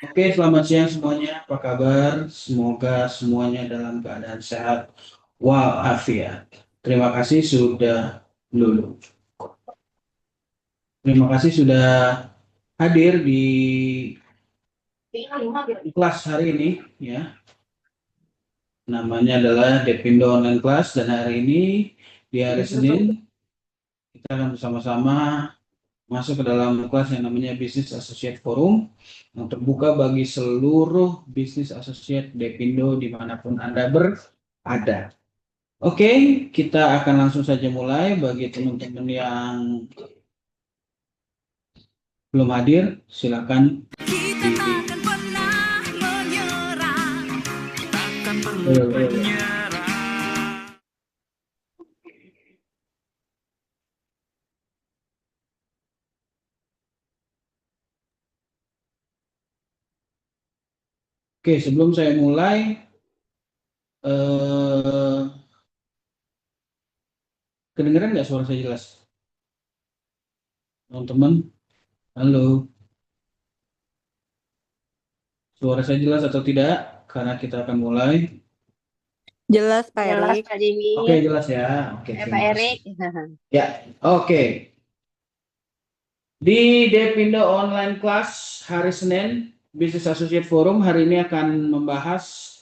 Oke, selamat siang semuanya. Apa kabar? Semoga semuanya dalam keadaan sehat walafiat. Terima kasih sudah lulu. Terima kasih sudah hadir di kelas hari ini ya. Namanya adalah Depindo Online Class dan hari ini di hari Senin kita akan bersama-sama masuk ke dalam kelas yang namanya Business Associate Forum yang terbuka bagi seluruh bisnis associate Depindo dimanapun Anda berada. Oke, kita akan langsung saja mulai. Bagi teman-teman yang belum hadir, silakan. Kita takkan pernah menyerah, takkan Oke, pernah menyerah. sebelum saya mulai, eh, kedengeran nggak suara saya jelas? Teman-teman, halo, suara saya jelas atau tidak? Karena kita akan mulai. Jelas Pak Jelas Erik. Kak Jimmy. Oke, jelas ya. Oke, Pak terima kasih. Erik. Ya, oke. Di Depindo Online Class hari Senin, Business Associate Forum hari ini akan membahas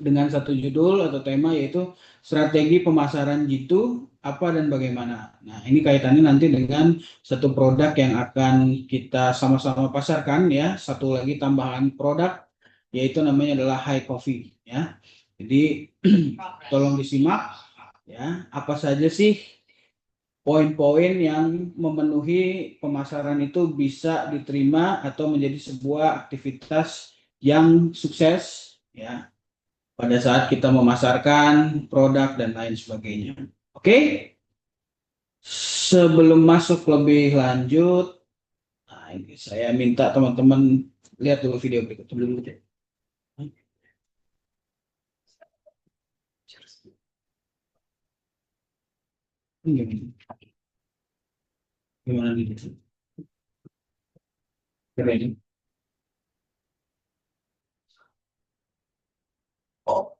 dengan satu judul atau tema yaitu strategi pemasaran jitu apa dan bagaimana. Nah, ini kaitannya nanti dengan satu produk yang akan kita sama-sama pasarkan ya. Satu lagi tambahan produk yaitu namanya adalah High Coffee ya. Jadi tolong disimak ya, apa saja sih poin-poin yang memenuhi pemasaran itu bisa diterima atau menjadi sebuah aktivitas yang sukses ya pada saat kita memasarkan produk dan lain sebagainya. Oke, sebelum masuk lebih lanjut, nah ini saya minta teman-teman lihat dulu video berikut dulu deh. Ini gimana nih? Keren. Oh,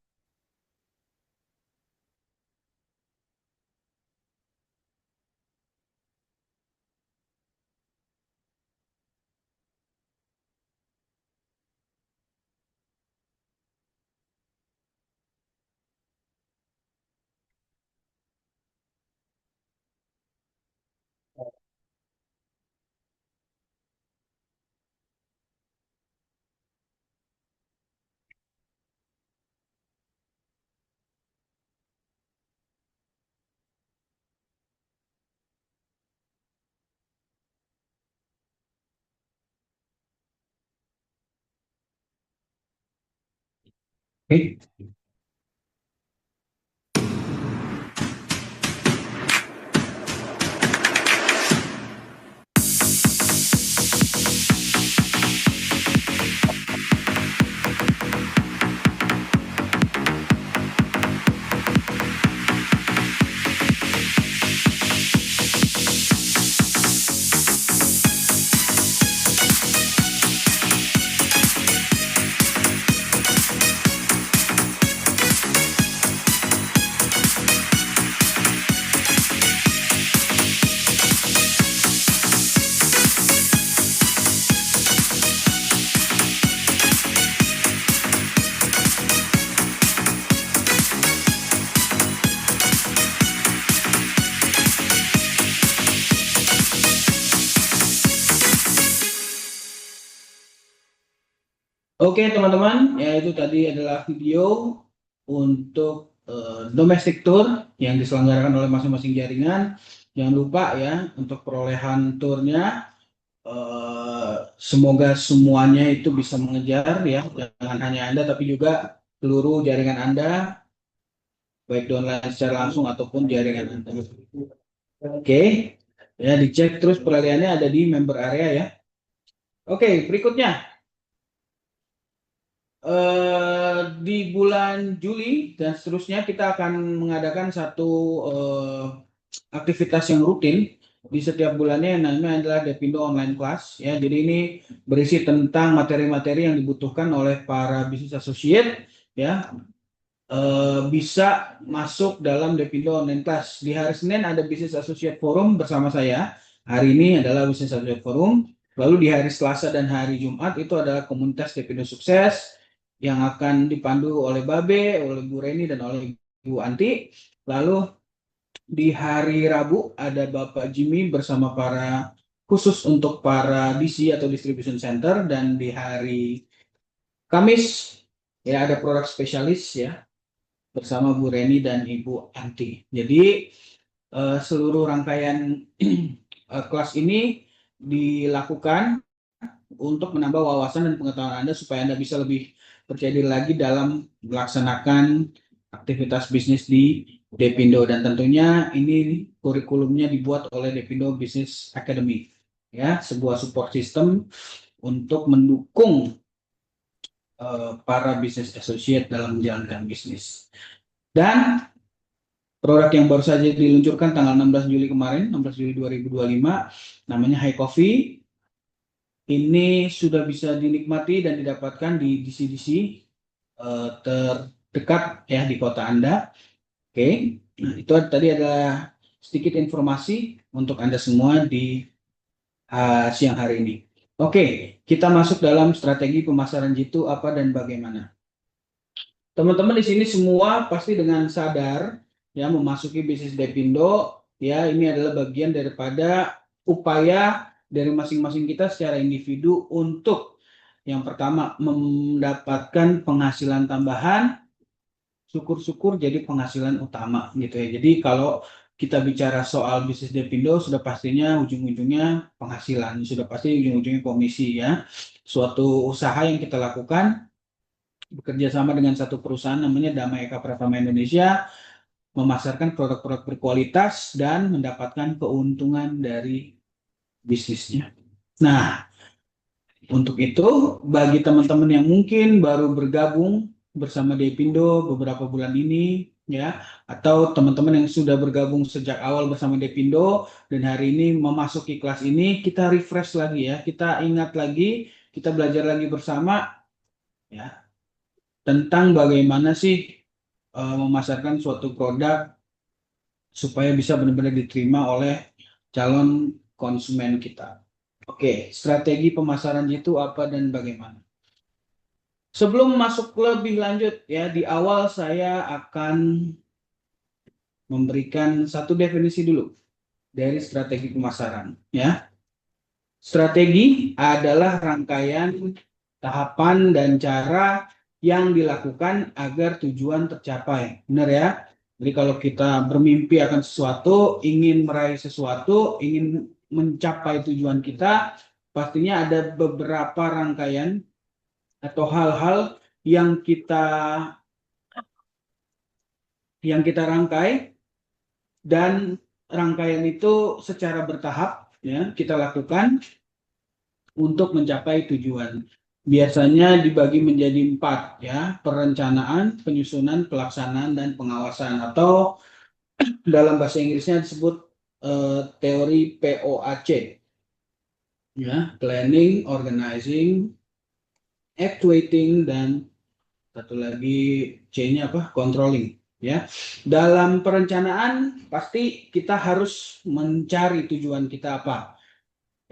oke. Oke teman-teman, ya itu tadi adalah video untuk domestic tour yang diselenggarakan oleh masing-masing jaringan. Jangan lupa ya untuk perolehan turnya, semoga semuanya itu bisa mengejar ya, jangan hanya Anda tapi juga seluruh jaringan Anda, baik online secara langsung ataupun jaringan Anda. Oke, ya dicek terus perolehannya ada di member area ya. Oke, berikutnya. Di bulan Juli dan seterusnya kita akan mengadakan satu aktivitas yang rutin di setiap bulannya yang namanya adalah Depindo Online Class ya. Jadi ini berisi tentang materi-materi yang dibutuhkan oleh para business associate ya, bisa masuk dalam Depindo Online Class. Di hari Senin ada Business Associate Forum bersama saya. Hari ini adalah Business Associate Forum. Lalu di hari Selasa dan hari Jumat itu adalah komunitas Depindo Sukses yang akan dipandu oleh Babe, oleh Bu Reni, dan oleh Bu Anti. Lalu di hari Rabu ada Bapak Jimmy bersama khusus untuk para DC atau Distribution Center, dan di hari Kamis ya ada produk spesialis ya bersama Bu Reni dan Ibu Anti. Jadi seluruh rangkaian kelas ini dilakukan untuk menambah wawasan dan pengetahuan Anda supaya Anda bisa lebih percaya diri lagi dalam melaksanakan aktivitas bisnis di Depindo, dan tentunya ini kurikulumnya dibuat oleh Depindo Business Academy ya, sebuah support system untuk mendukung para business associate dalam menjalankan bisnis. Dan produk yang baru saja diluncurkan tanggal 16 Juli kemarin, 16 Juli 2025, namanya High Coffee. Ini sudah bisa dinikmati dan didapatkan di DC-DC terdekat ya di kota Anda. Oke, nah, itu tadi adalah sedikit informasi untuk Anda semua di siang hari ini. Oke, kita masuk dalam strategi pemasaran jitu apa dan bagaimana. Teman-teman di sini semua pasti dengan sadar ya memasuki bisnis Depindo ya, ini adalah bagian daripada upaya dari masing-masing kita secara individu untuk yang pertama mendapatkan penghasilan tambahan, syukur-syukur jadi penghasilan utama gitu ya. Jadi kalau kita bicara soal bisnis Depindo sudah pastinya ujung-ujungnya penghasilan, sudah pasti ujung-ujungnya komisi ya. Suatu usaha yang kita lakukan bekerja sama dengan satu perusahaan namanya Damai Eka Pratama Indonesia, memasarkan produk-produk berkualitas dan mendapatkan keuntungan dari bisnisnya. Nah, untuk itu bagi teman-teman yang mungkin baru bergabung bersama Depindo beberapa bulan ini ya, atau teman-teman yang sudah bergabung sejak awal bersama Depindo dan hari ini memasuki kelas ini, kita refresh lagi ya, kita ingat lagi, kita belajar lagi bersama ya tentang bagaimana sih memasarkan suatu produk supaya bisa benar-benar diterima oleh calon konsumen kita. Oke, strategi pemasaran itu apa dan bagaimana? Sebelum masuk lebih lanjut ya, di awal saya akan memberikan satu definisi dulu dari strategi pemasaran ya. Strategi adalah rangkaian tahapan dan cara yang dilakukan agar tujuan tercapai. Benar ya? Jadi kalau kita bermimpi akan sesuatu, ingin meraih sesuatu, ingin mencapai tujuan kita, pastinya ada beberapa rangkaian atau hal-hal yang kita rangkai, dan rangkaian itu secara bertahap ya kita lakukan untuk mencapai tujuan. Biasanya dibagi menjadi 4 ya, perencanaan, penyusunan, pelaksanaan, dan pengawasan, atau dalam bahasa Inggrisnya disebut teori POAC ya, planning, organizing, actuating, dan satu lagi C-nya apa? Controlling ya. Dalam perencanaan pasti kita harus mencari tujuan kita apa.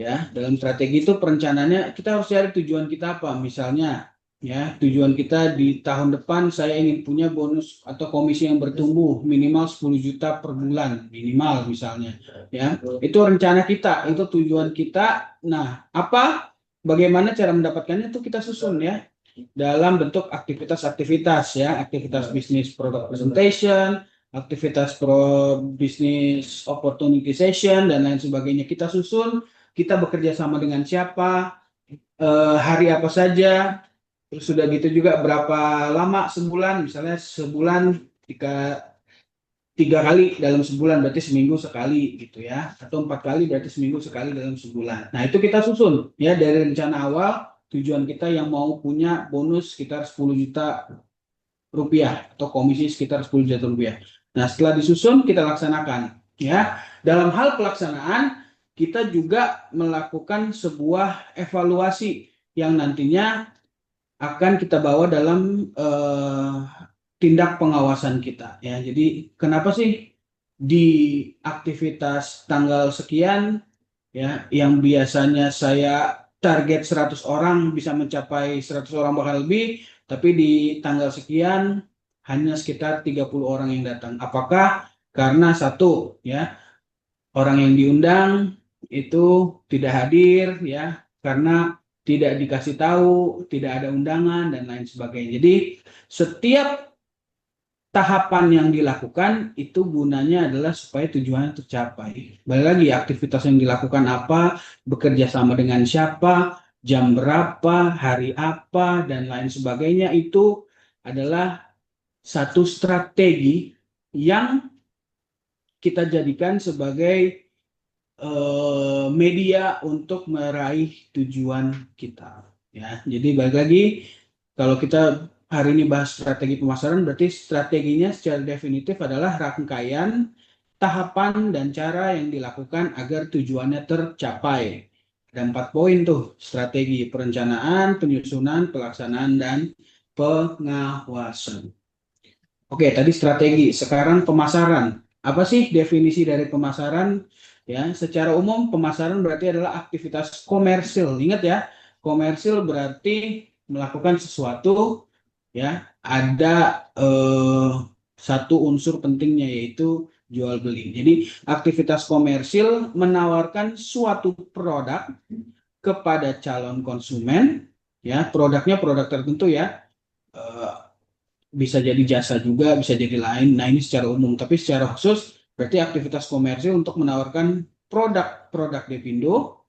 Ya, dalam strategi itu perencanaannya kita harus cari tujuan kita apa. Misalnya, ya, tujuan kita di tahun depan saya ingin punya bonus atau komisi yang bertumbuh minimal 10 juta per bulan, minimal misalnya. Ya, itu rencana kita, itu tujuan kita. Nah, bagaimana cara mendapatkannya itu kita susun ya dalam bentuk aktivitas-aktivitas ya, aktivitas bisnis product presentation, aktivitas bisnis opportunity session, dan lain sebagainya. Kita susun. Kita bekerja sama dengan siapa, hari apa saja, terus sudah gitu juga berapa lama sebulan, misalnya sebulan 3 kali dalam sebulan berarti seminggu sekali gitu ya, atau 4 kali berarti seminggu sekali dalam sebulan. Nah itu kita susun ya dari rencana awal, tujuan kita yang mau punya bonus sekitar 10 juta rupiah atau komisi sekitar 10 juta rupiah. Nah setelah disusun kita laksanakan ya. Dalam hal pelaksanaan kita juga melakukan sebuah evaluasi yang nantinya akan kita bawa dalam tindak pengawasan kita ya. Jadi kenapa sih di aktivitas tanggal sekian ya yang biasanya saya target 100 orang bisa mencapai 100 orang bahkan lebih, tapi di tanggal sekian hanya sekitar 30 orang yang datang. Apakah karena satu ya orang yang diundang itu tidak hadir ya karena tidak dikasih tahu, tidak ada undangan dan lain sebagainya. Jadi setiap tahapan yang dilakukan itu gunanya adalah supaya tujuannya tercapai. Balik lagi aktivitas yang dilakukan apa, bekerja sama dengan siapa, jam berapa, hari apa dan lain sebagainya itu adalah satu strategi yang kita jadikan sebagai media untuk meraih tujuan kita ya. Jadi balik lagi kalau kita hari ini bahas strategi pemasaran, berarti strateginya secara definitif adalah rangkaian tahapan dan cara yang dilakukan agar tujuannya tercapai. Ada 4 poin tuh, strategi: perencanaan, penyusunan, pelaksanaan, dan pengawasan. Oke, tadi strategi. Sekarang pemasaran. Apa sih definisi dari pemasaran? Ya, secara umum pemasaran berarti adalah aktivitas komersil. Ingat ya, komersil berarti melakukan sesuatu ya, ada satu unsur pentingnya yaitu jual beli. Jadi aktivitas komersil menawarkan suatu produk kepada calon konsumen ya, produknya produk tertentu ya, bisa jadi jasa juga, bisa jadi lain. Nah ini secara umum, tapi secara khusus berarti aktivitas komersil untuk menawarkan produk-produk Depindo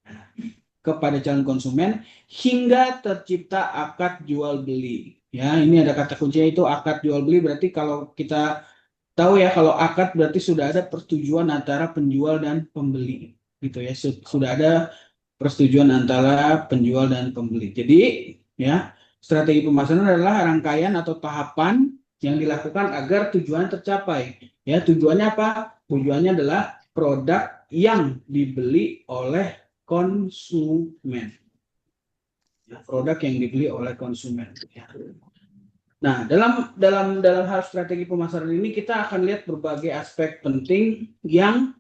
kepada calon konsumen hingga tercipta akad jual beli. Ya, ini ada kata kuncinya itu akad jual beli. Berarti kalau kita tahu ya, kalau akad berarti sudah ada persetujuan antara penjual dan pembeli, gitu ya. Sudah ada persetujuan antara penjual dan pembeli. Jadi, ya, strategi pemasaran adalah rangkaian atau tahapan yang dilakukan agar tujuan tercapai. Ya, tujuannya apa? Tujuannya adalah produk yang dibeli oleh konsumen. Produk yang dibeli oleh konsumen. Nah, dalam hal strategi pemasaran ini kita akan lihat berbagai aspek penting yang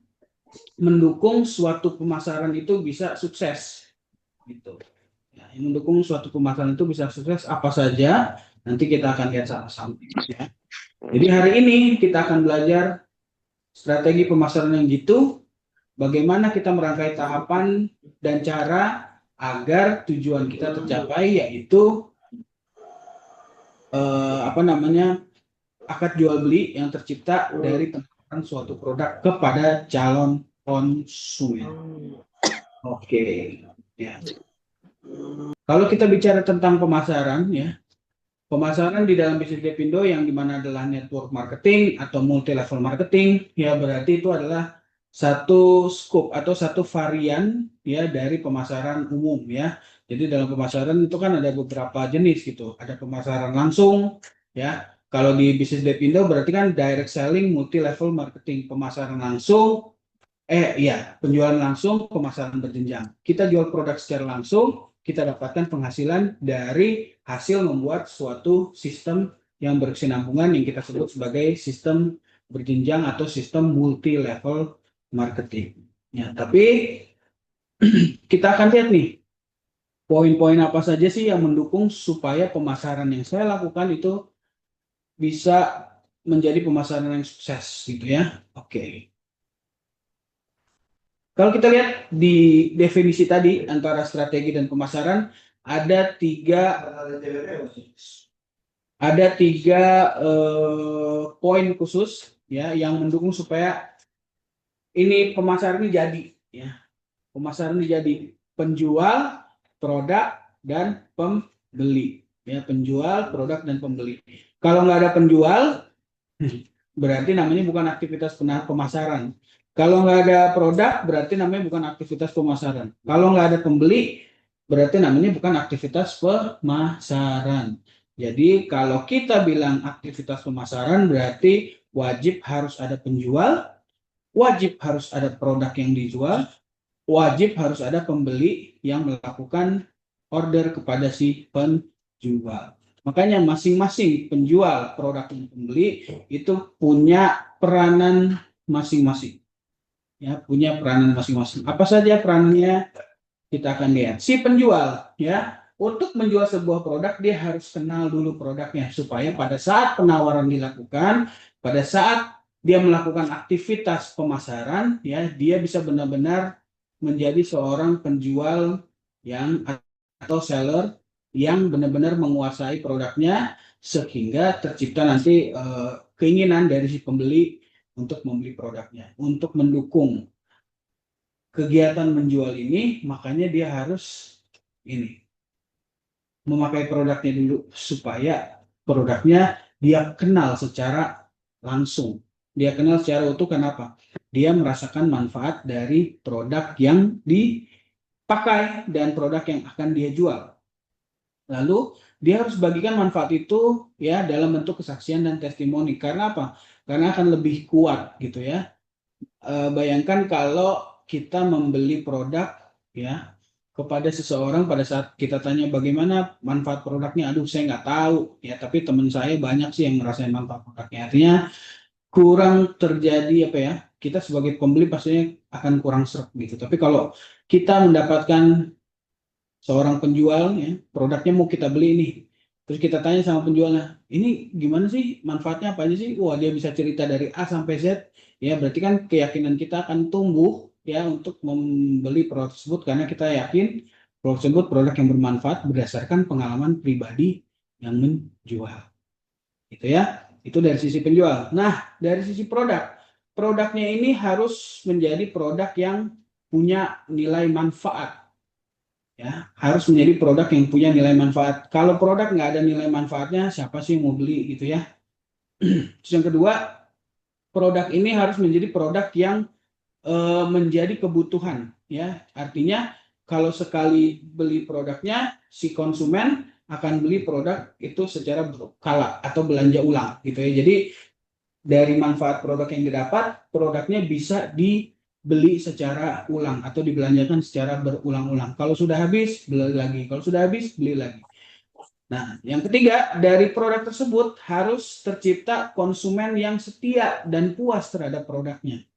mendukung suatu pemasaran itu bisa sukses. Gitu. Ya, yang mendukung suatu pemasaran itu bisa sukses apa saja? Nanti kita akan lihat sama-sama. Ya. Jadi hari ini kita akan belajar strategi pemasaran yang gitu. Bagaimana kita merangkai tahapan dan cara agar tujuan kita tercapai, yaitu akad jual beli yang tercipta dari penawaran suatu produk kepada calon konsumen. Oke, ya. Kalau kita bicara tentang pemasaran, ya, pemasaran di dalam bisnis Depindo yang dimana adalah network marketing atau multi level marketing, ya berarti itu adalah satu scope atau satu varian ya dari pemasaran umum ya. Jadi dalam pemasaran itu kan ada beberapa jenis gitu. Ada pemasaran langsung ya. Kalau di bisnis Depindo berarti kan direct selling, multi level marketing, pemasaran langsung penjualan langsung, pemasaran berjenjang. Kita jual produk secara langsung, kita dapatkan penghasilan dari hasil membuat suatu sistem yang berkesinambungan yang kita sebut sebagai sistem berjenjang atau sistem multi level marketing. Ya, tapi kita akan lihat nih poin-poin apa saja sih yang mendukung supaya pemasaran yang saya lakukan itu bisa menjadi pemasaran yang sukses gitu ya. Oke. Kalau kita lihat di definisi tadi antara strategi dan pemasaran ada tiga poin khusus ya yang mendukung supaya ini pemasaran ini jadi ya. Pemasaran ini jadi penjual, produk, dan pembeli ya, penjual, produk, dan pembeli. Kalau nggak ada penjual berarti namanya bukan aktivitas pemasaran. Kalau nggak ada produk berarti namanya bukan aktivitas pemasaran. Kalau nggak ada pembeli berarti namanya bukan aktivitas pemasaran. Jadi kalau kita bilang aktivitas pemasaran berarti wajib harus ada penjual, wajib harus ada produk yang dijual, wajib harus ada pembeli yang melakukan order kepada si penjual. Makanya masing-masing penjual produk dan pembeli itu punya peranan masing-masing. Ya, punya peranan masing-masing. Apa saja peranannya? Kita akan lihat. Si penjual, ya, untuk menjual sebuah produk dia harus kenal dulu produknya supaya pada saat penawaran dilakukan, pada saat dia melakukan aktivitas pemasaran, ya, dia bisa benar-benar menjadi seorang penjual yang atau seller yang benar-benar menguasai produknya sehingga tercipta nanti keinginan dari si pembeli untuk membeli produknya, untuk mendukung kegiatan menjual ini, makanya dia harus ini memakai produknya dulu supaya produknya dia kenal secara langsung. Dia kenal secara utuh. Kenapa? Dia merasakan manfaat dari produk yang dipakai dan produk yang akan dia jual. Lalu dia harus bagikan manfaat itu ya dalam bentuk kesaksian dan testimoni. Karena apa? Karena akan lebih kuat gitu ya. Bayangkan kalau kita membeli produk ya kepada seseorang, pada saat kita tanya bagaimana manfaat produknya, aduh saya nggak tahu ya, tapi teman saya banyak sih yang ngerasain manfaat produknya. Artinya kurang terjadi apa ya, kita sebagai pembeli pastinya akan kurang sreg gitu. Tapi kalau kita mendapatkan seorang penjual ya, produknya mau kita beli ini, terus kita tanya sama penjualnya, ini gimana sih manfaatnya apa aja sih? Wah, dia bisa cerita dari A sampai Z. Ya, berarti kan keyakinan kita akan tumbuh ya untuk membeli produk tersebut karena kita yakin produk tersebut produk yang bermanfaat berdasarkan pengalaman pribadi yang menjual. Gitu ya. Itu dari sisi penjual. Nah, dari sisi produk, produknya ini harus menjadi produk yang punya nilai manfaat. Ya, harus menjadi produk yang punya nilai manfaat. Kalau produk nggak ada nilai manfaatnya, siapa sih yang mau beli gitu ya? Terus yang kedua, produk ini harus menjadi produk yang menjadi kebutuhan. Ya, artinya kalau sekali beli produknya, si konsumen akan beli produk itu secara berkala atau belanja ulang gitu ya. Jadi dari manfaat produk yang didapat, produknya bisa dibeli secara ulang atau dibelanjakan secara berulang-ulang. Kalau sudah habis, beli lagi. Kalau sudah habis, beli lagi. Nah, yang ketiga, dari produk tersebut harus tercipta konsumen yang setia dan puas terhadap produknya.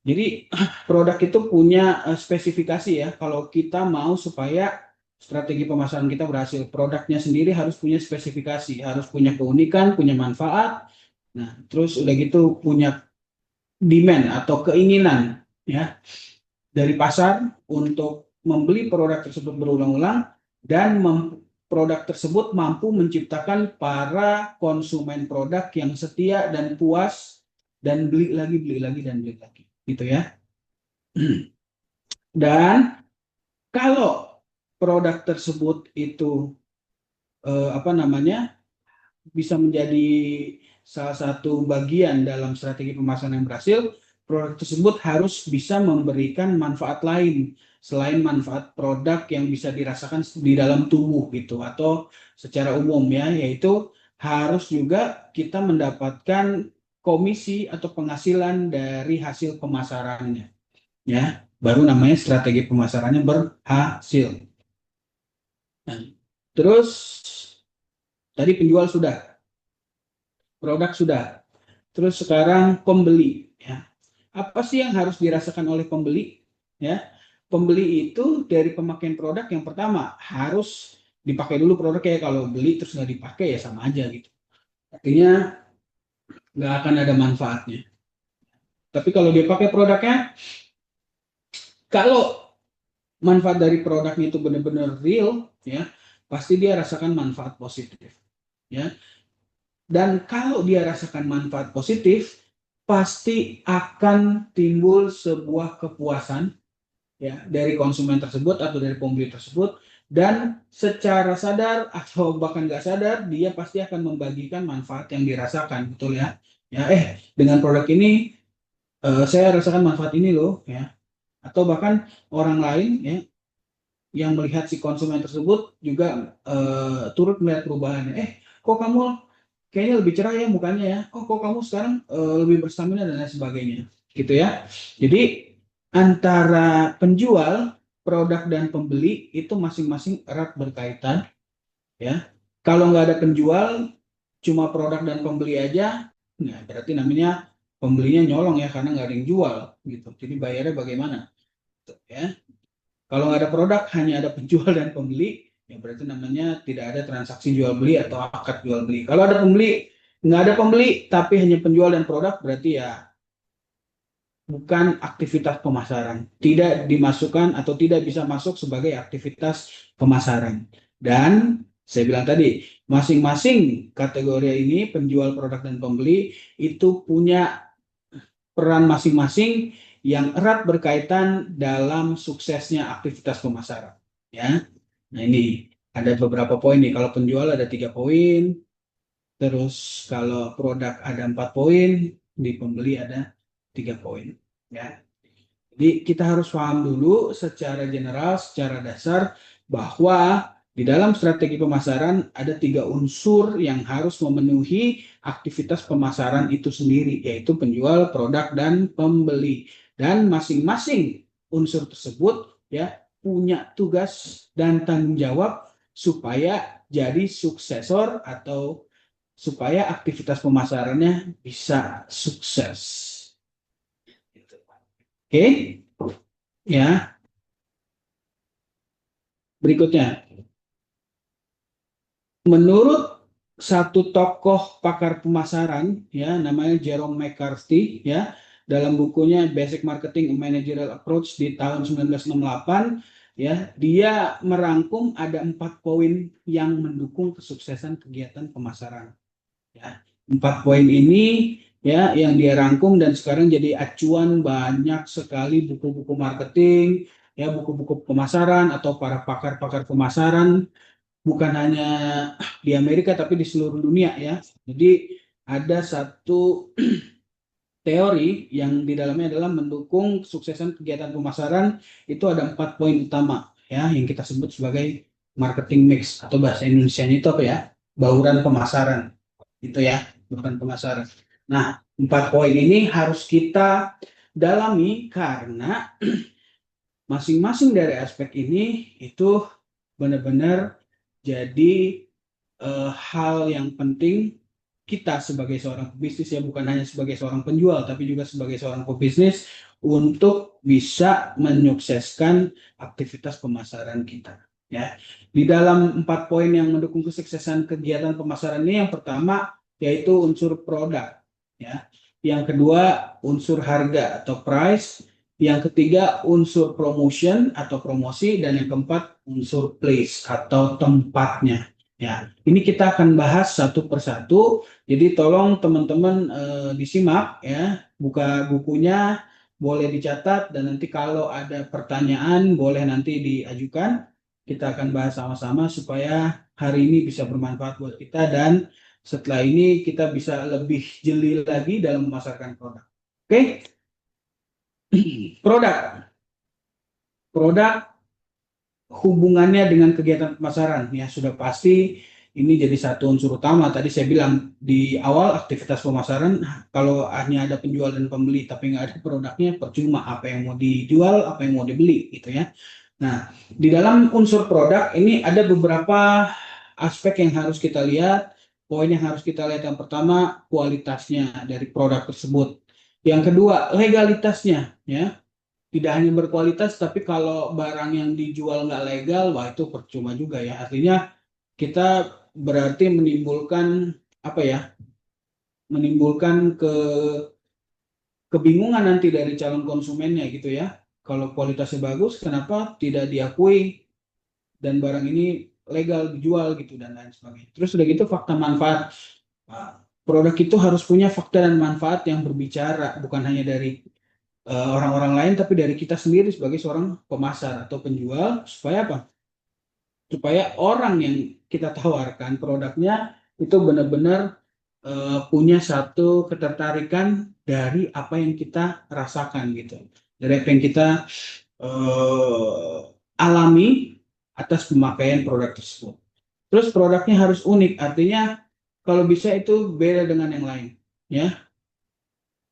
Jadi, produk itu punya spesifikasi ya. Kalau kita mau supaya strategi pemasaran kita berhasil, produknya sendiri harus punya spesifikasi, harus punya keunikan, punya manfaat. Nah, terus udah gitu punya demand atau keinginan ya dari pasar untuk membeli produk tersebut berulang-ulang dan produk tersebut mampu menciptakan para konsumen produk yang setia dan puas dan beli lagi gitu ya. Dan kalau produk tersebut itu bisa menjadi salah satu bagian dalam strategi pemasaran yang berhasil, produk tersebut harus bisa memberikan manfaat lain selain manfaat produk yang bisa dirasakan di dalam tubuh gitu atau secara umum ya, yaitu harus juga kita mendapatkan komisi atau penghasilan dari hasil pemasarannya ya, baru namanya strategi pemasarannya berhasil. Nah, terus tadi penjual sudah, produk sudah. Terus sekarang pembeli ya. Apa sih yang harus dirasakan oleh pembeli? Ya. Pembeli itu dari pemakaian produk yang pertama harus dipakai dulu produknya. Kalau beli terus nggak dipakai ya sama aja gitu. Artinya nggak akan ada manfaatnya. Tapi kalau dia pakai produknya, kalau manfaat dari produknya itu benar-benar real, ya pasti dia rasakan manfaat positif. Ya. Dan kalau dia rasakan manfaat positif, pasti akan timbul sebuah kepuasan ya dari konsumen tersebut atau dari pembeli tersebut, dan secara sadar atau bahkan nggak sadar dia pasti akan membagikan manfaat yang dirasakan, betul ya? Ya, dengan produk ini saya rasakan manfaat ini loh ya. Atau bahkan orang lain ya yang melihat si konsumen tersebut juga turut melihat perubahannya. Kok kamu kayaknya lebih cerah ya mukanya ya. Oh, kok kamu sekarang lebih berstamina dan lain sebagainya. Gitu ya. Jadi antara penjual, produk dan pembeli itu masing-masing erat berkaitan, ya. Kalau nggak ada penjual, cuma produk dan pembeli aja, nah berarti namanya pembelinya nyolong ya karena nggak ada yang jual gitu. Jadi bayarnya bagaimana, ya? Kalau nggak ada produk, hanya ada penjual dan pembeli, ya berarti namanya tidak ada transaksi jual beli atau akad jual beli. Kalau ada pembeli, nggak ada pembeli, tapi hanya penjual dan produk, berarti ya bukan aktivitas pemasaran, tidak dimasukkan atau tidak bisa masuk sebagai aktivitas pemasaran. Dan saya bilang tadi, masing-masing kategori ini, penjual, produk, dan pembeli, itu punya peran masing-masing yang erat berkaitan dalam suksesnya aktivitas pemasaran. Ya, nah ini ada beberapa poin nih. Kalau penjual ada 3 poin, terus kalau produk ada 4 poin, di pembeli ada 3 poin. Ya, jadi kita harus paham dulu secara general, secara dasar bahwa di dalam strategi pemasaran ada 3 unsur yang harus memenuhi aktivitas pemasaran itu sendiri, yaitu penjual, produk, dan pembeli. Dan masing-masing unsur tersebut ya punya tugas dan tanggung jawab supaya jadi suksesor atau supaya aktivitas pemasarannya bisa sukses. Oke, ya. Berikutnya, menurut satu tokoh pakar pemasaran, ya, namanya Jerome McCarthy, ya, dalam bukunya Basic Marketing and Managerial Approach di tahun 1968, ya, dia merangkum ada 4 poin yang mendukung kesuksesan kegiatan pemasaran. Ya, 4 poin ini ya yang dia rangkum dan sekarang jadi acuan banyak sekali buku-buku marketing, ya buku-buku pemasaran atau para pakar-pakar pemasaran, bukan hanya di Amerika tapi di seluruh dunia ya. Jadi ada satu teori yang di dalamnya adalah mendukung kesuksesan kegiatan pemasaran, itu ada 4 poin utama ya yang kita sebut sebagai marketing mix atau bahasa Indonesianya itu apa ya? Bauran pemasaran. Itu ya, bukan pemasaran. Nah, 4 poin ini harus kita dalami karena masing-masing dari aspek ini itu benar-benar jadi hal yang penting kita sebagai seorang pebisnis, ya bukan hanya sebagai seorang penjual tapi juga sebagai seorang pebisnis untuk bisa menyukseskan aktivitas pemasaran kita. Ya, di dalam 4 poin yang mendukung kesuksesan kegiatan pemasaran ini, yang pertama yaitu unsur produk, ya. Yang kedua unsur harga atau price, yang ketiga unsur promotion atau promosi, dan yang keempat unsur place atau tempatnya. Ya, ini kita akan bahas satu persatu. Jadi tolong teman-teman disimak ya, buka bukunya, boleh dicatat, dan nanti kalau ada pertanyaan boleh nanti diajukan. Kita akan bahas sama-sama supaya hari ini bisa bermanfaat buat kita dan setelah ini kita bisa lebih jeli lagi dalam memasarkan produk. Oke? Produk. Produk hubungannya dengan kegiatan pemasaran ya sudah pasti ini jadi satu unsur utama. Tadi saya bilang di awal aktivitas pemasaran kalau hanya ada penjual dan pembeli tapi nggak ada produknya percuma, apa yang mau dijual, apa yang mau dibeli gitu ya. Nah, di dalam unsur produk ini ada beberapa aspek yang harus kita lihat. Poin yang harus kita lihat, yang pertama kualitasnya dari produk tersebut. Yang kedua legalitasnya ya. Tidak hanya berkualitas, tapi kalau barang yang dijual nggak legal, wah itu percuma juga ya. Artinya kita berarti menimbulkan apa ya? Menimbulkan kebingungan nanti dari calon konsumennya gitu ya. Kalau kualitasnya bagus, kenapa tidak diakui dan barang ini legal dijual gitu dan lain sebagainya. Terus udah gitu fakta manfaat. Produk itu harus punya fakta dan manfaat yang berbicara, bukan hanya dari orang-orang lain tapi dari kita sendiri sebagai seorang pemasar atau penjual, supaya apa? Supaya orang yang kita tawarkan produknya itu benar-benar punya satu ketertarikan dari apa yang kita rasakan gitu, dari apa yang kita alami atas pemakaian produk tersebut. Terus produknya harus unik, artinya kalau bisa itu beda dengan yang lain ya,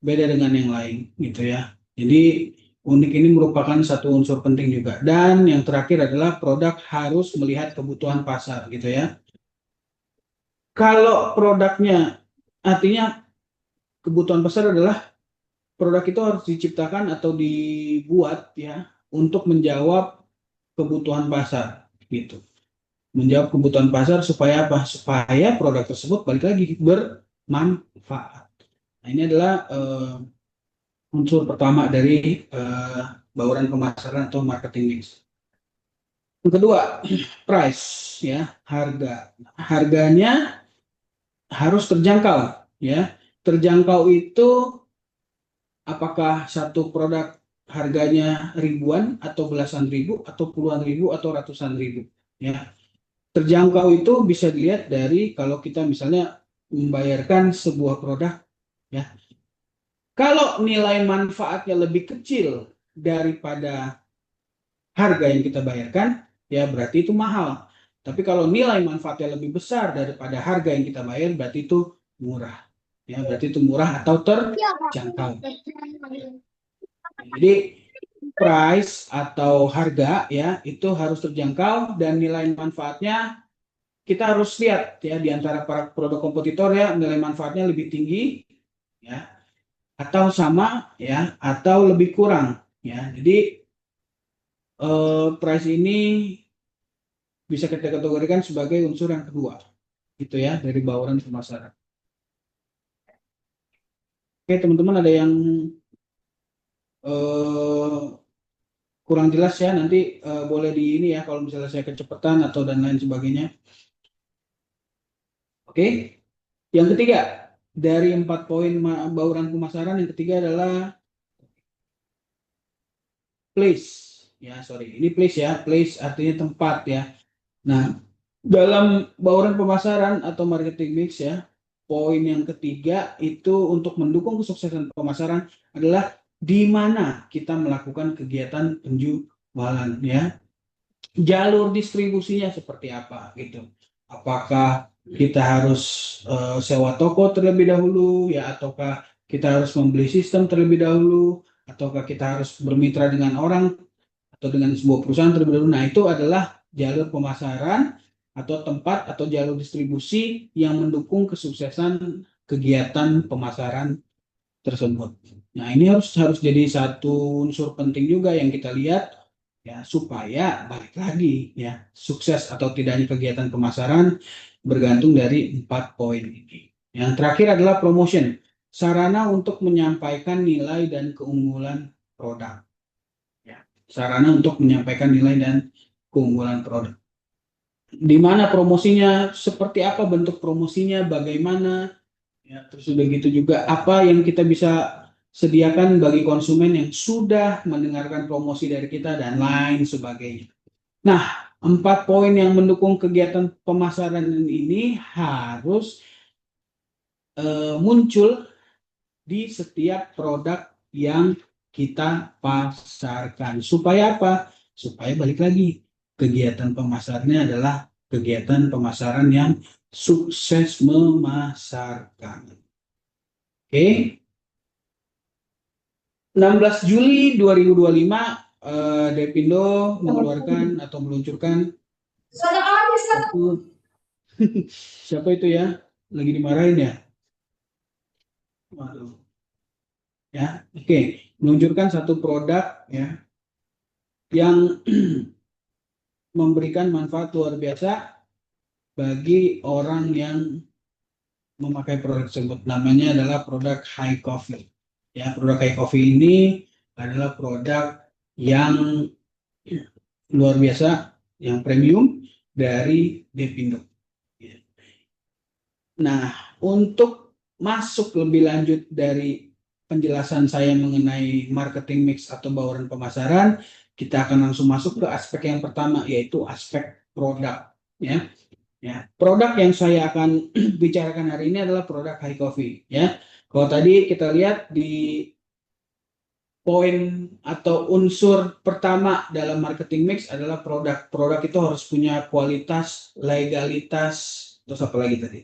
beda dengan yang lain gitu ya. Jadi Unik ini merupakan satu unsur penting juga. Dan yang terakhir adalah produk harus melihat kebutuhan pasar gitu ya. Kalau produknya, artinya kebutuhan pasar adalah produk itu harus diciptakan atau dibuat ya untuk menjawab kebutuhan pasar gitu. Menjawab kebutuhan pasar supaya apa? Supaya produk tersebut balik lagi bermanfaat. Nah, ini adalah unsur pertama dari bauran pemasaran atau marketing mix. Yang kedua, price ya, harga. Harganya harus terjangkau ya. Terjangkau itu apakah satu produk harganya ribuan atau belasan ribu atau puluhan ribu atau ratusan ribu ya. Terjangkau itu bisa dilihat dari kalau kita misalnya membayarkan sebuah produk ya. Kalau nilai manfaatnya lebih kecil daripada harga yang kita bayarkan, ya berarti itu mahal. Tapi kalau nilai manfaatnya lebih besar daripada harga yang kita bayar, berarti itu murah. Ya, berarti itu murah atau terjangkau. Jadi price atau harga ya itu harus terjangkau dan nilai manfaatnya kita harus lihat ya di antara para produk kompetitor ya nilai manfaatnya lebih tinggi ya atau sama ya atau lebih kurang ya. Jadi price ini bisa kita kategorikan sebagai unsur yang kedua gitu ya dari bauran pemasaran. Oke teman-teman, ada yang kurang jelas ya nanti boleh di ini ya kalau misalnya saya kecepatan atau dan lain sebagainya. Oke, yang ketiga dari 4 poin bauran pemasaran, yang ketiga adalah place ya, sorry ini place ya, place artinya tempat ya. Nah, dalam bauran pemasaran atau marketing mix ya, poin yang ketiga itu untuk mendukung kesuksesan pemasaran adalah di mana kita melakukan kegiatan penjualan ya. Jalur distribusinya seperti apa gitu. Apakah kita harus sewa toko terlebih dahulu ya ataukah kita harus membeli sistem terlebih dahulu ataukah kita harus bermitra dengan orang atau dengan sebuah perusahaan terlebih dahulu. Nah, itu adalah jalur pemasaran atau tempat atau jalur distribusi yang mendukung kesuksesan kegiatan pemasaran tersebut. Nah, ini harus jadi satu unsur penting juga yang kita lihat ya supaya balik lagi ya sukses atau tidaknya kegiatan pemasaran bergantung dari 4 poin ini. Yang terakhir adalah promotion, sarana untuk menyampaikan nilai dan keunggulan produk. Ya, sarana untuk menyampaikan nilai dan keunggulan produk. Di mana promosinya, seperti apa bentuk promosinya, bagaimana, ya, terus udah gitu juga apa yang kita bisa sediakan bagi konsumen yang sudah mendengarkan promosi dari kita dan lain sebagainya. Nah, 4 poin yang mendukung kegiatan pemasaran ini harus muncul di setiap produk yang kita pasarkan. Supaya apa? Supaya balik lagi, kegiatan pemasarannya adalah kegiatan pemasaran yang sukses memasarkan. Oke. 16 Juli 2025 Depindo mengeluarkan atau meluncurkan satu siapa itu ya? Lagi dimarahin ya? Waduh. Ya, oke. Meluncurkan satu produk ya yang memberikan manfaat luar biasa bagi orang yang memakai produk tersebut. Namanya adalah produk High Coffee. Ya, produk High Coffee ini adalah produk yang luar biasa, yang premium dari Depindo. Nah, untuk masuk lebih lanjut dari penjelasan saya mengenai marketing mix atau bauran pemasaran, kita akan langsung masuk ke aspek yang pertama, yaitu aspek produk. Ya, produk yang saya akan bicarakan hari ini adalah produk High Coffee. Ya, kalau tadi kita lihat di poin atau unsur pertama dalam marketing mix adalah produk. Produk itu harus punya kualitas, legalitas, terus apa lagi tadi?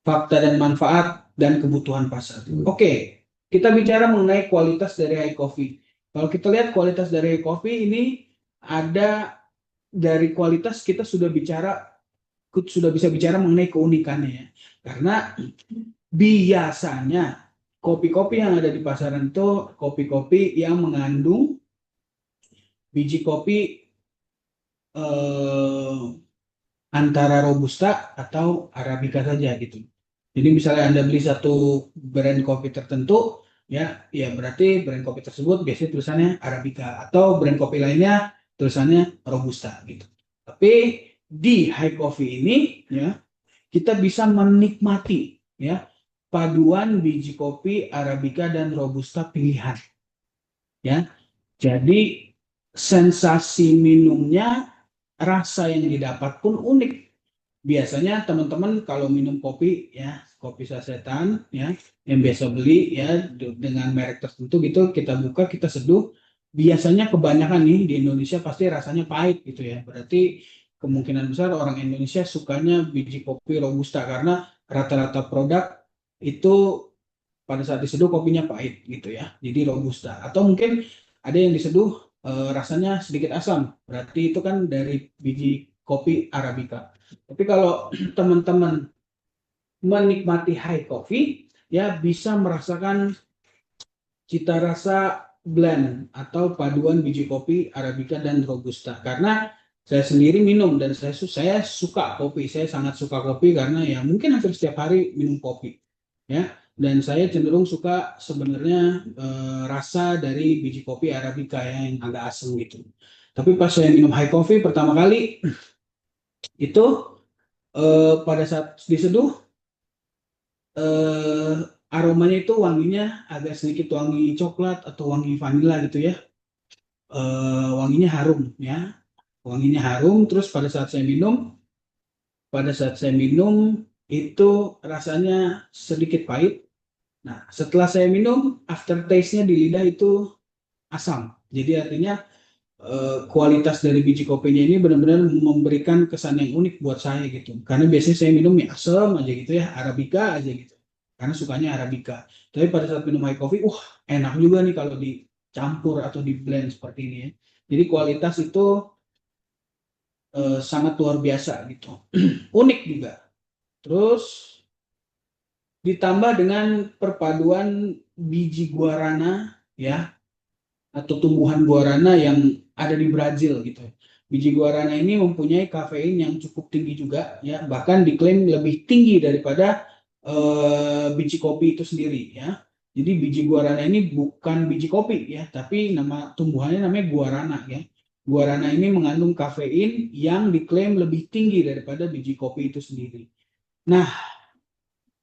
Fakta dan manfaat dan kebutuhan pasar. Oke, kita bicara mengenai kualitas dari High Coffee. Kalau kita lihat kualitas dari kopi ini, ada dari kualitas kita sudah bisa bicara mengenai keunikannya ya. Karena biasanya kopi-kopi yang ada di pasaran itu kopi-kopi yang mengandung biji kopi eh, antara robusta atau arabica saja gitu. Jadi misalnya Anda beli satu brand kopi tertentu, ya berarti brand kopi tersebut biasanya tulisannya arabica atau brand kopi lainnya tulisannya robusta gitu. Tapi di high coffee ini ya kita bisa menikmati ya paduan biji kopi arabica dan robusta pilihan ya. Jadi sensasi minumnya, rasa yang didapat pun unik. Biasanya teman-teman kalau minum kopi ya, kopi sasetan ya, yang biasa beli ya dengan merek tertentu gitu, kita buka, kita seduh, biasanya kebanyakan nih di Indonesia pasti rasanya pahit gitu ya. Berarti kemungkinan besar orang Indonesia sukanya biji kopi robusta karena rata-rata produk itu pada saat diseduh kopinya pahit gitu ya. Jadi robusta. Atau mungkin ada yang diseduh rasanya sedikit asam. Berarti itu kan dari biji kopi arabica. Tapi kalau teman-teman menikmati high coffee, ya bisa merasakan cita rasa blend atau paduan biji kopi arabica dan robusta. Karena saya sendiri minum dan saya suka kopi. Saya sangat suka kopi karena ya mungkin hampir setiap hari minum kopi. Ya, dan saya cenderung suka sebenarnya rasa dari biji kopi arabica ya, yang agak asam gitu. Tapi pas saya minum high coffee pertama kali itu pada saat diseduh aromanya itu wanginya agak sedikit wangi coklat atau wangi vanila gitu ya. Wanginya harum ya, wanginya harum. Terus pada saat saya minum itu rasanya sedikit pahit. Nah, setelah saya minum, aftertaste-nya di lidah itu asam. Jadi artinya kualitas dari biji kopinya ini benar-benar memberikan kesan yang unik buat saya gitu. Karena biasanya saya minum ya asam aja gitu ya, arabica aja gitu. Karena sukanya arabica. Tapi pada saat minum high coffee, enak juga nih kalau dicampur atau di blend seperti ini ya. Jadi kualitas itu sangat luar biasa gitu. Unik juga. Terus ditambah dengan perpaduan biji guarana ya atau tumbuhan guarana yang ada di Brazil gitu. Biji guarana ini mempunyai kafein yang cukup tinggi juga ya, bahkan diklaim lebih tinggi daripada biji kopi itu sendiri ya. Jadi biji guarana ini bukan biji kopi ya, tapi nama tumbuhannya namanya guarana ya. Guarana ini mengandung kafein yang diklaim lebih tinggi daripada biji kopi itu sendiri. Nah,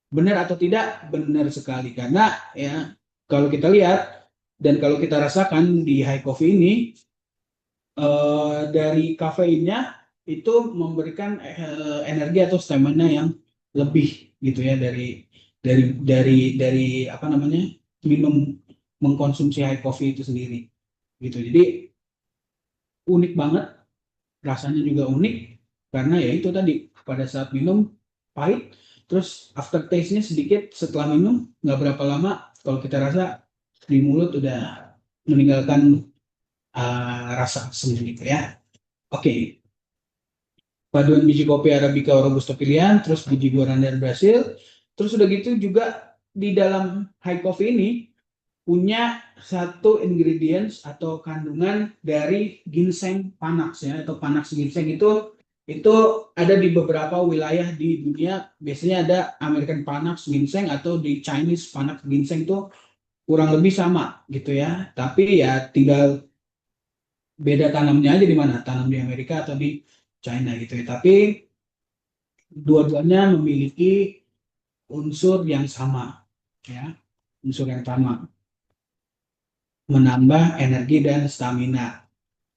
benar atau tidak? Benar sekali karena ya kalau kita lihat dan kalau kita rasakan di high coffee ini dari kafeinnya itu memberikan energi atau stamina yang lebih gitu ya dari apa namanya minum mengkonsumsi high coffee itu sendiri gitu. Jadi unik banget, rasanya juga unik karena ya itu tadi pada saat minum pahit, terus aftertaste-nya sedikit setelah minum nggak berapa lama kalau kita rasa di mulut udah meninggalkan rasa asam gitu ya. Oke. Paduan biji kopi arabica robusta pilihan, terus biji guarana dari Brasil, terus udah gitu juga di dalam high coffee ini punya satu ingredients atau kandungan dari ginseng panax ya, atau panax ginseng itu ada di beberapa wilayah di dunia. Biasanya ada American panax ginseng atau di Chinese panax ginseng itu kurang lebih sama gitu ya. Tapi ya tinggal beda tanamnya aja di mana, tanam di Amerika atau di China gitu ya. Tapi dua-duanya memiliki unsur yang sama ya, unsur yang sama, menambah energi dan stamina.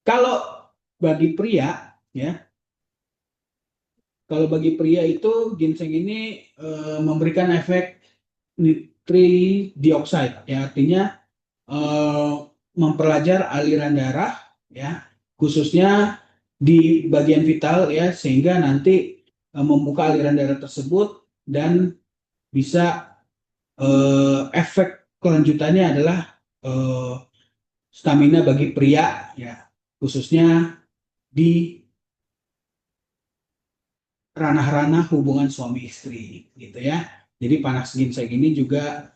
Kalau bagi pria ya, kalau bagi pria itu ginseng ini memberikan efek nitric dioxide ya, artinya memperlancar aliran darah ya, khususnya di bagian vital ya, sehingga nanti membuka aliran darah tersebut dan bisa efek kelanjutannya adalah stamina bagi pria, ya, khususnya di ranah-ranah hubungan suami istri, gitu ya. Jadi panas ginseng ini juga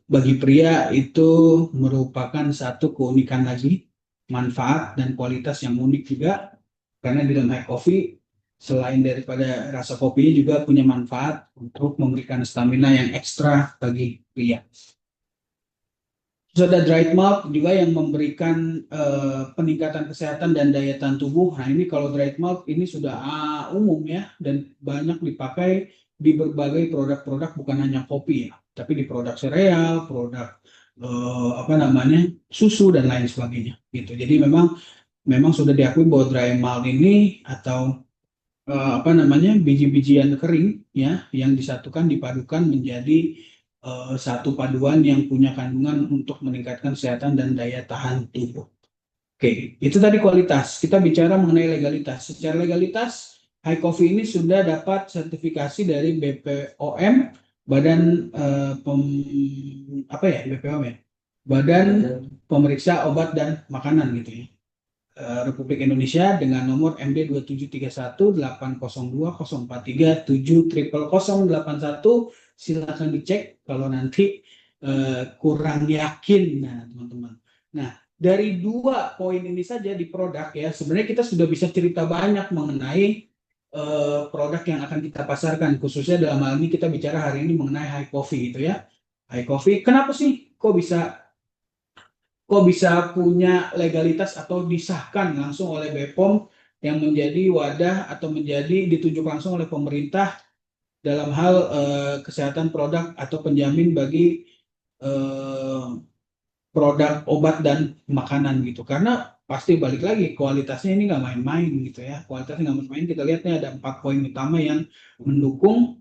bagi pria itu merupakan satu keunikan lagi, manfaat dan kualitas yang unik juga, karena di dalam high coffee selain daripada rasa kopinya juga punya manfaat untuk memberikan stamina yang ekstra bagi pria. Terus ada dried malt juga yang memberikan peningkatan kesehatan dan daya tahan tubuh. Nah ini kalau dried malt ini sudah umum ya, dan banyak dipakai di berbagai produk-produk, bukan hanya kopi ya, tapi di produk sereal, produk susu dan lain sebagainya gitu. Jadi memang sudah diakui bahwa dry malt ini atau biji-bijian kering ya yang disatukan dipadukan menjadi satu paduan yang punya kandungan untuk meningkatkan kesehatan dan daya tahan tubuh. Oke, itu tadi kualitas. Kita bicara mengenai legalitas. Secara legalitas, high coffee ini sudah dapat sertifikasi dari BPOM, Badan BPOM ya, Badan Pemeriksa Obat dan Makanan gitu ya. Republik Indonesia dengan nomor MD 2731804043700081. Silakan dicek kalau nanti kurang yakin. Nah, teman-teman. Nah, dari 2 poin ini saja di produk ya, sebenarnya kita sudah bisa cerita banyak mengenai produk yang akan kita pasarkan. Khususnya dalam hal ini kita bicara hari ini mengenai high coffee gitu ya. High coffee, kenapa sih kok bisa punya legalitas atau disahkan langsung oleh BPOM yang menjadi wadah atau menjadi ditunjuk langsung oleh pemerintah dalam hal kesehatan produk atau penjamin bagi produk obat dan makanan gitu. Karena pasti balik lagi kualitasnya ini nggak main-main gitu ya. Kualitasnya nggak main-main. Kita lihat nih ada 4 poin utama yang mendukung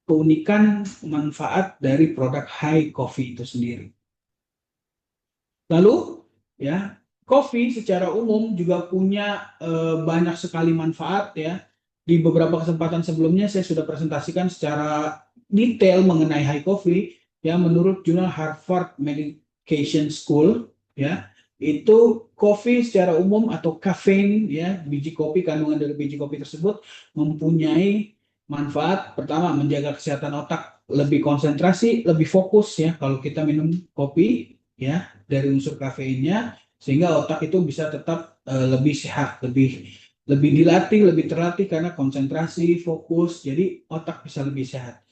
keunikan manfaat dari produk high coffee itu sendiri. Lalu ya, kopi secara umum juga punya banyak sekali manfaat ya. Di beberapa kesempatan sebelumnya saya sudah presentasikan secara detail mengenai high coffee ya. Menurut jurnal Harvard Medication School ya, itu kopi secara umum atau kafein ya, biji kopi, kandungan dari biji kopi tersebut mempunyai manfaat. Pertama, menjaga kesehatan otak, lebih konsentrasi, lebih fokus ya kalau kita minum kopi ya, dari unsur kafeinnya, sehingga otak itu bisa tetap lebih sehat, lebih dilatih, lebih terlatih karena konsentrasi, fokus, jadi otak bisa lebih sehat.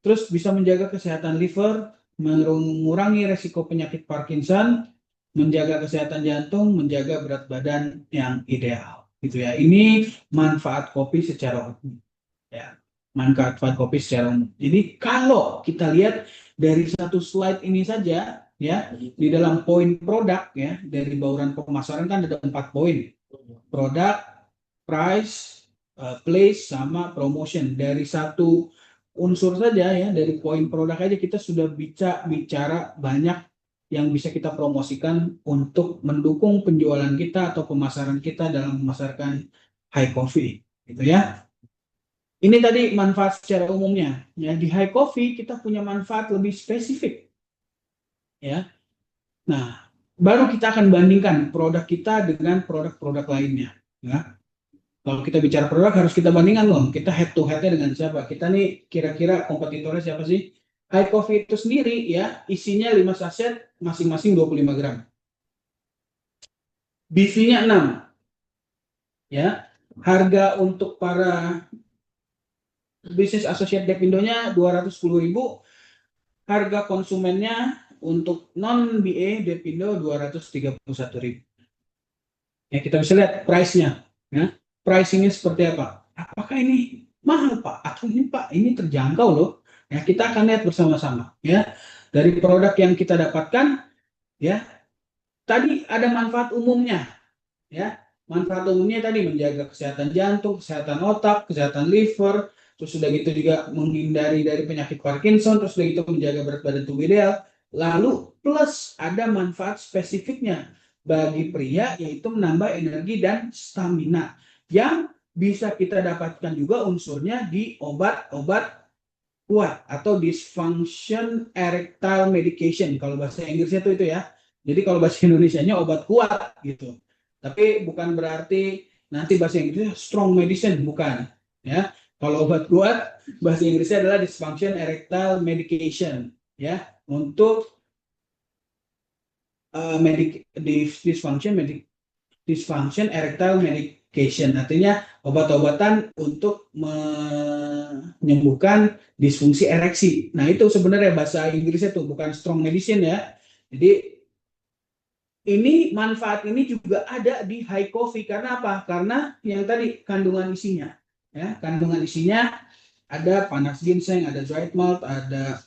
Terus bisa menjaga kesehatan liver, mengurangi resiko penyakit Parkinson, menjaga kesehatan jantung, menjaga berat badan yang ideal gitu ya. Ini manfaat kopi secara umum ya. Manfaat kopi secara umum. Jadi kalau kita lihat dari satu slide ini saja ya, di dalam poin produk ya, dari bauran pemasaran kan ada 4 poin. Produk, price, place, sama promotion. Dari satu unsur saja ya, dari poin produk aja kita sudah bicara banyak yang bisa kita promosikan untuk mendukung penjualan kita atau pemasaran kita dalam memasarkan high coffee gitu ya. Ini tadi manfaat secara umumnya ya. Di high coffee kita punya manfaat lebih spesifik ya. Nah, baru kita akan bandingkan produk kita dengan produk-produk lainnya ya. Kalau kita bicara produk harus kita bandingkan loh, kita head to head-nya dengan siapa. Kita nih kira-kira kompetitornya siapa sih? High coffee itu sendiri ya, isinya 5 saset, masing-masing 25 gram. BV-nya 6. Ya. Harga untuk para bisnis associate Depindo-nya 210.000. Harga konsumennya untuk non BA Depindo 231.000. Ya, kita bisa lihat price-nya ya. Pricing-nya seperti apa? Apakah ini mahal, Pak? Atau ini, Pak, ini terjangkau loh. Ya, kita akan lihat bersama-sama ya. Dari produk yang kita dapatkan ya. Tadi ada manfaat umumnya ya. Manfaat umumnya tadi menjaga kesehatan jantung, kesehatan otak, kesehatan liver, terus sudah gitu juga menghindari dari penyakit Parkinson, terus sudah gitu menjaga berat badan tubuh ideal. Lalu plus ada manfaat spesifiknya bagi pria, yaitu menambah energi dan stamina yang bisa kita dapatkan juga unsurnya di obat-obat kuat atau dysfunction erectile medication kalau bahasa Inggrisnya itu ya. Jadi kalau bahasa Indonesianya obat kuat gitu. Tapi bukan berarti nanti bahasa Inggrisnya strong medicine, bukan. Ya, kalau obat kuat bahasa Inggrisnya adalah dysfunction erectile medication. Ya, untuk dysfunction erectile medication, artinya obat-obatan untuk menyembuhkan disfungsi ereksi. Nah, itu sebenarnya bahasa Inggrisnya tuh bukan strong medicine ya. Jadi ini manfaat ini juga ada di high coffee karena apa? Karena yang tadi kandungan isinya, ya kandungan isinya ada panas ginseng, ada dried malt, ada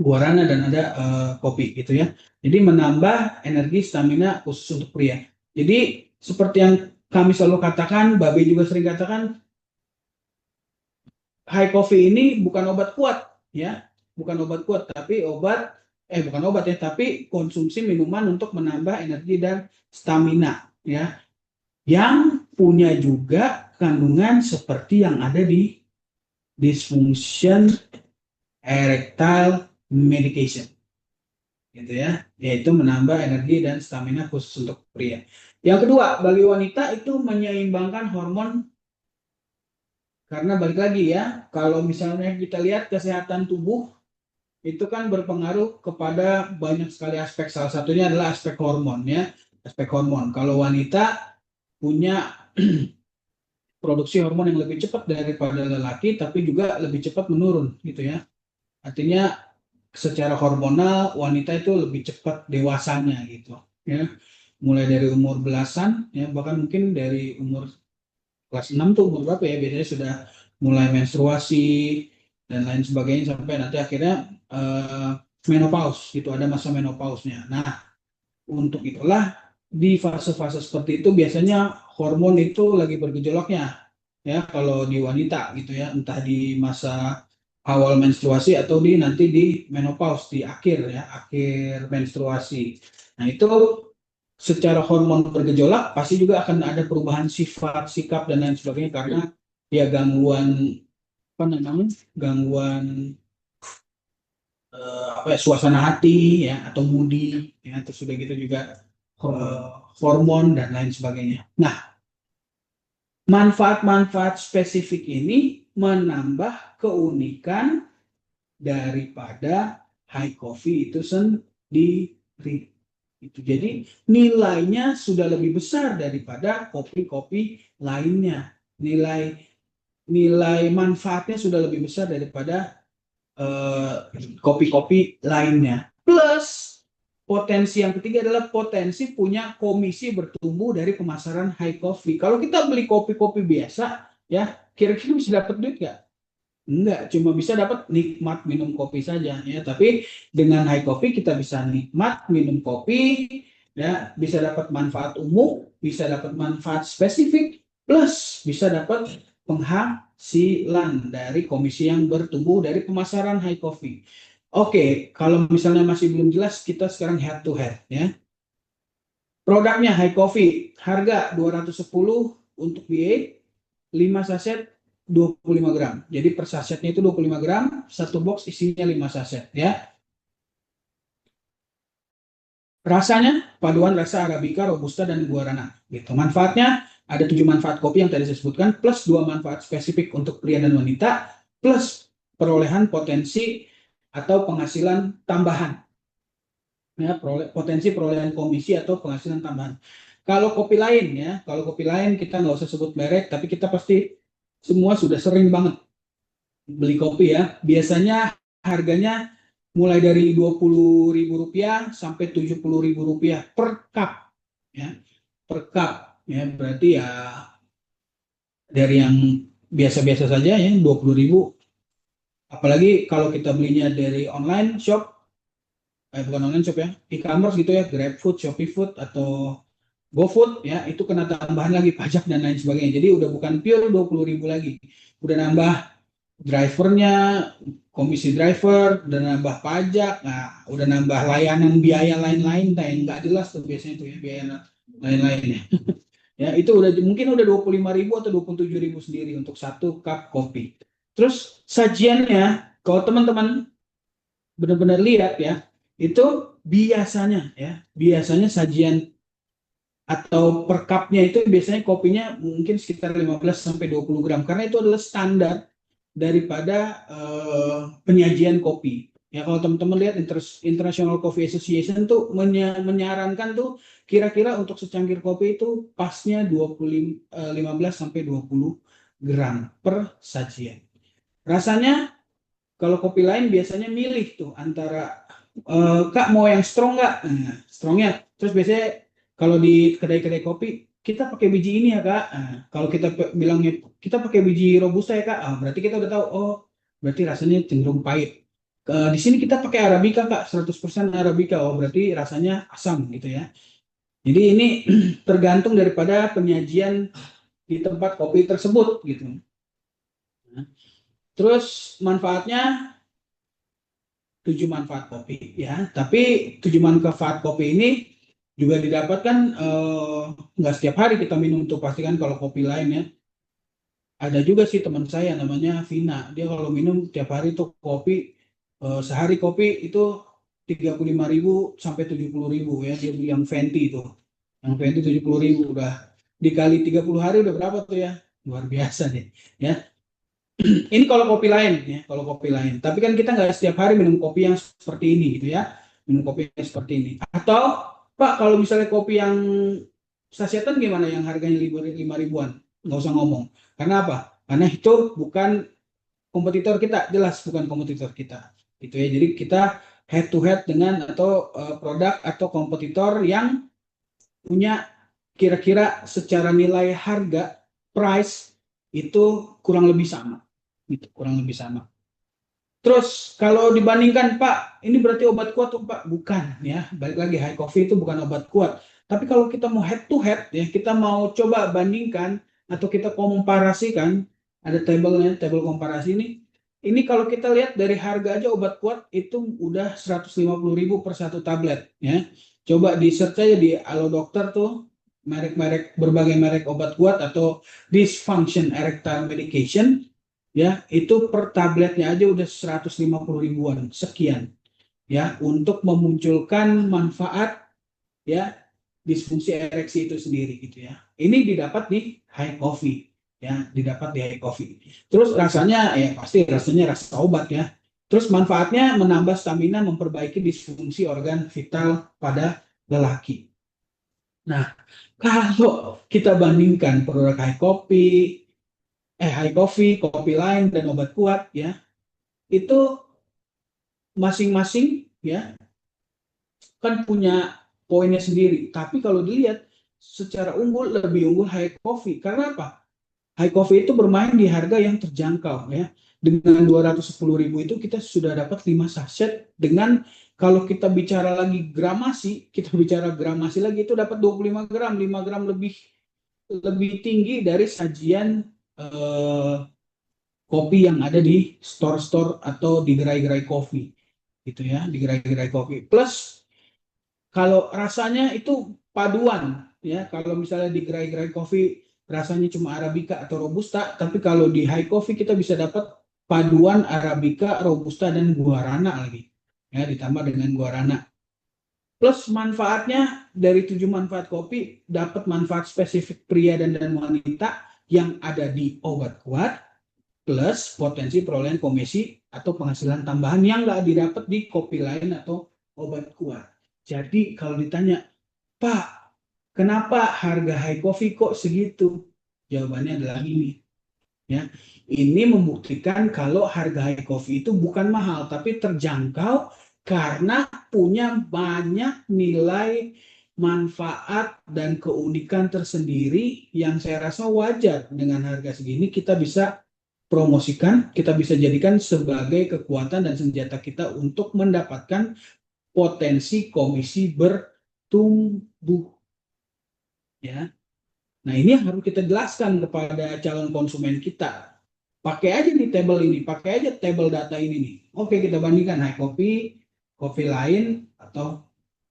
guarana dan ada kopi gitu ya. Jadi menambah energi stamina khusus untuk pria. Jadi seperti yang kami selalu katakan, Babe juga sering katakan, high coffee ini bukan obat kuat ya, bukan obat kuat tapi bukan obat ya, tapi konsumsi minuman untuk menambah energi dan stamina ya, yang punya juga kandungan seperti yang ada di dysfunction erectile medication gitu ya, yaitu menambah energi dan stamina khusus untuk pria. Yang kedua, bagi wanita itu menyeimbangkan hormon, karena balik lagi ya, kalau misalnya kita lihat kesehatan tubuh itu kan berpengaruh kepada banyak sekali aspek. Salah satunya adalah aspek hormon ya, aspek hormon. Kalau wanita punya produksi hormon yang lebih cepat daripada lelaki, tapi juga lebih cepat menurun gitu ya. Artinya secara hormonal wanita itu lebih cepat dewasanya gitu ya. Mulai dari umur belasan ya, bahkan mungkin dari umur kelas 6 tuh umur berapa ya, biasanya sudah mulai menstruasi dan lain sebagainya sampai nanti akhirnya menopause gitu, ada masa menopausnya. Nah, untuk itulah di fase-fase seperti itu biasanya hormon itu lagi bergejolaknya ya kalau di wanita gitu ya, entah di masa awal menstruasi atau nanti di menopause, di akhir ya, akhir menstruasi. Nah, itu secara hormon bergejolak pasti juga akan ada perubahan sifat, sikap dan lain sebagainya karena ya gangguan apa namanya? Gangguan suasana hati ya atau moody ya, terus sudah gitu juga hormon dan lain sebagainya. Nah, manfaat-manfaat spesifik ini menambah keunikan daripada high coffee itu sendiri. Itu jadi nilainya sudah lebih besar daripada kopi-kopi lainnya. Nilai manfaatnya sudah lebih besar daripada kopi-kopi lainnya. Plus potensi yang ketiga adalah potensi punya komisi bertumbuh dari pemasaran high coffee. Kalau kita beli kopi-kopi biasa, ya kira-kira bisa dapat duit nggak? Enggak, cuma bisa dapat nikmat minum kopi saja ya. Tapi dengan high coffee kita bisa nikmat minum kopi, ya bisa dapat manfaat umum, bisa dapat manfaat spesifik, plus bisa dapat penghasilan dari komisi yang bertumbuh dari pemasaran high coffee. Oke, kalau misalnya masih belum jelas, kita sekarang head to head ya. Produknya high coffee, harga 210 untuk BA, 5 saset 25 gram. Jadi per sasetnya itu 25 gram, satu box isinya 5 saset ya. Rasanya paduan rasa Arabica, Robusta dan Guarana gitu. Manfaatnya ada 7 manfaat kopi yang tadi saya sebutkan, plus 2 manfaat spesifik untuk pria dan wanita, plus perolehan potensi atau penghasilan tambahan. Ya, potensi perolehan komisi atau penghasilan tambahan. Kalau kopi lain ya, kalau kopi lain kita nggak usah sebut merek, tapi kita pasti semua sudah sering banget beli kopi ya. Biasanya harganya mulai dari Rp20.000 sampai Rp70.000 per cup ya. Per cup ya, berarti ya dari yang biasa-biasa saja ya 20.000. Apalagi kalau kita belinya dari online shop, bukan online shop ya, e-commerce gitu ya, GrabFood, ShopeeFood atau GoFood ya, itu kena tambahan lagi pajak dan lain sebagainya. Jadi udah bukan pure 20.000 lagi. Udah nambah drivernya, komisi driver, udah nambah pajak, nah udah nambah layanan biaya lain-lain yang nggak jelas tuh biasanya itu ya, biaya lain-lainnya. Ya, itu mungkin udah 25.000 atau 27.000 sendiri untuk satu cup kopi. Terus sajiannya, kalau teman-teman benar-benar lihat ya, itu biasanya sajian atau per cupnya itu biasanya kopinya mungkin sekitar 15-20 gram karena itu adalah standar daripada penyajian kopi. Ya kalau teman-teman lihat International Coffee Association tuh menyarankan tuh kira-kira untuk secangkir kopi itu pasnya 15-20 gram per sajian. Rasanya kalau kopi lain biasanya milih tuh antara Kak mau yang strong nggak? Nah, strongnya. Terus biasanya kalau di kedai-kedai kopi kita pakai biji ini ya Kak. Nah, kalau kita bilangnya kita pakai biji robusta ya Kak, berarti kita udah tahu oh berarti rasanya cenderung pahit. Di sini kita pakai Arabica Kak, 100% Arabica. Oh berarti rasanya asam gitu ya. Jadi ini tergantung daripada penyajian di tempat kopi tersebut gitu. Nah, terus manfaatnya 7 manfaat kopi ya. Tapi 7 manfaat kopi ini juga didapatkan nggak setiap hari kita minum tuh pastikan kalau kopi lain ya. Ada juga sih teman saya namanya Vina. Dia kalau minum tiap hari tuh kopi sehari kopi itu 35.000 sampai 70.000 ya. Dia beli yang Venti itu. Yang Venti 70.000 udah dikali 30 hari udah berapa tuh ya? Luar biasa deh ya. Ini kalau kopi lain ya, kalau kopi lain. Tapi kan kita nggak setiap hari minum kopi yang seperti ini gitu ya, minum kopi yang seperti ini. Atau Pak kalau misalnya kopi yang sasetan gimana yang harganya 5.000-an? Nggak usah ngomong. Karena apa? Karena itu bukan kompetitor kita, jelas bukan kompetitor kita. Gitu ya. Jadi kita head to head dengan atau produk atau kompetitor yang punya kira-kira secara nilai harga price itu kurang lebih sama. Gitu, kurang lebih sama. Terus kalau dibandingkan Pak, ini berarti obat kuat tuh Pak? Bukan ya, balik lagi high coffee itu bukan obat kuat. Tapi kalau kita mau head to head ya, kita mau coba bandingkan atau kita komparasikan, ada tabelnya, tabel komparasi ini. Ini kalau kita lihat dari harga aja obat kuat itu udah 150.000 per satu tablet ya. Coba di search aja di Halo Dokter tuh merek-merek berbagai merek obat kuat atau dysfunction erectile medication. Ya, itu per tabletnya aja udah 150.000-an sekian ya untuk memunculkan manfaat ya disfungsi ereksi itu sendiri gitu ya. Ini didapat di high coffee ya, didapat di high coffee. Terus rasanya ya pasti rasanya rasa obat ya. Terus manfaatnya menambah stamina, memperbaiki disfungsi organ vital pada lelaki. Nah, kalau kita bandingkan produk high coffee, kopi lain dan obat kuat ya, itu masing-masing ya kan punya poinnya sendiri. Tapi kalau dilihat secara lebih unggul high coffee. Karena apa? High coffee itu bermain di harga yang terjangkau ya. Dengan 210.000 itu kita sudah dapat 5 saset dengan kalau kita bicara lagi gramasi lagi itu dapat 25 gram, 5 gram lebih tinggi dari sajian kopi yang ada di store-store atau di gerai-gerai kopi gitu ya, di gerai-gerai kopi. Plus kalau rasanya itu paduan ya, kalau misalnya di gerai-gerai kopi rasanya cuma Arabica atau Robusta, tapi kalau di high coffee kita bisa dapat paduan Arabica, Robusta dan Guarana lagi ya, ditambah dengan Guarana. Plus manfaatnya dari 7 manfaat kopi dapat manfaat spesifik pria dan wanita yang ada di obat kuat plus potensi perolehan komisi atau penghasilan tambahan yang nggak didapat di kopi lain atau obat kuat. Jadi kalau ditanya, Pak, kenapa harga high coffee kok segitu? Jawabannya adalah ini. Ya, ini membuktikan kalau harga high coffee itu bukan mahal tapi terjangkau karena punya banyak nilai manfaat dan keunikan tersendiri yang saya rasa wajar dengan harga segini kita bisa promosikan, kita bisa jadikan sebagai kekuatan dan senjata kita untuk mendapatkan potensi komisi bertumbuh. Ya. Nah, ini yang harus kita jelaskan kepada calon konsumen kita. Pakai aja nih tabel ini, pakai aja tabel data ini nih. Oke, kita bandingkan high coffee, kopi lain, atau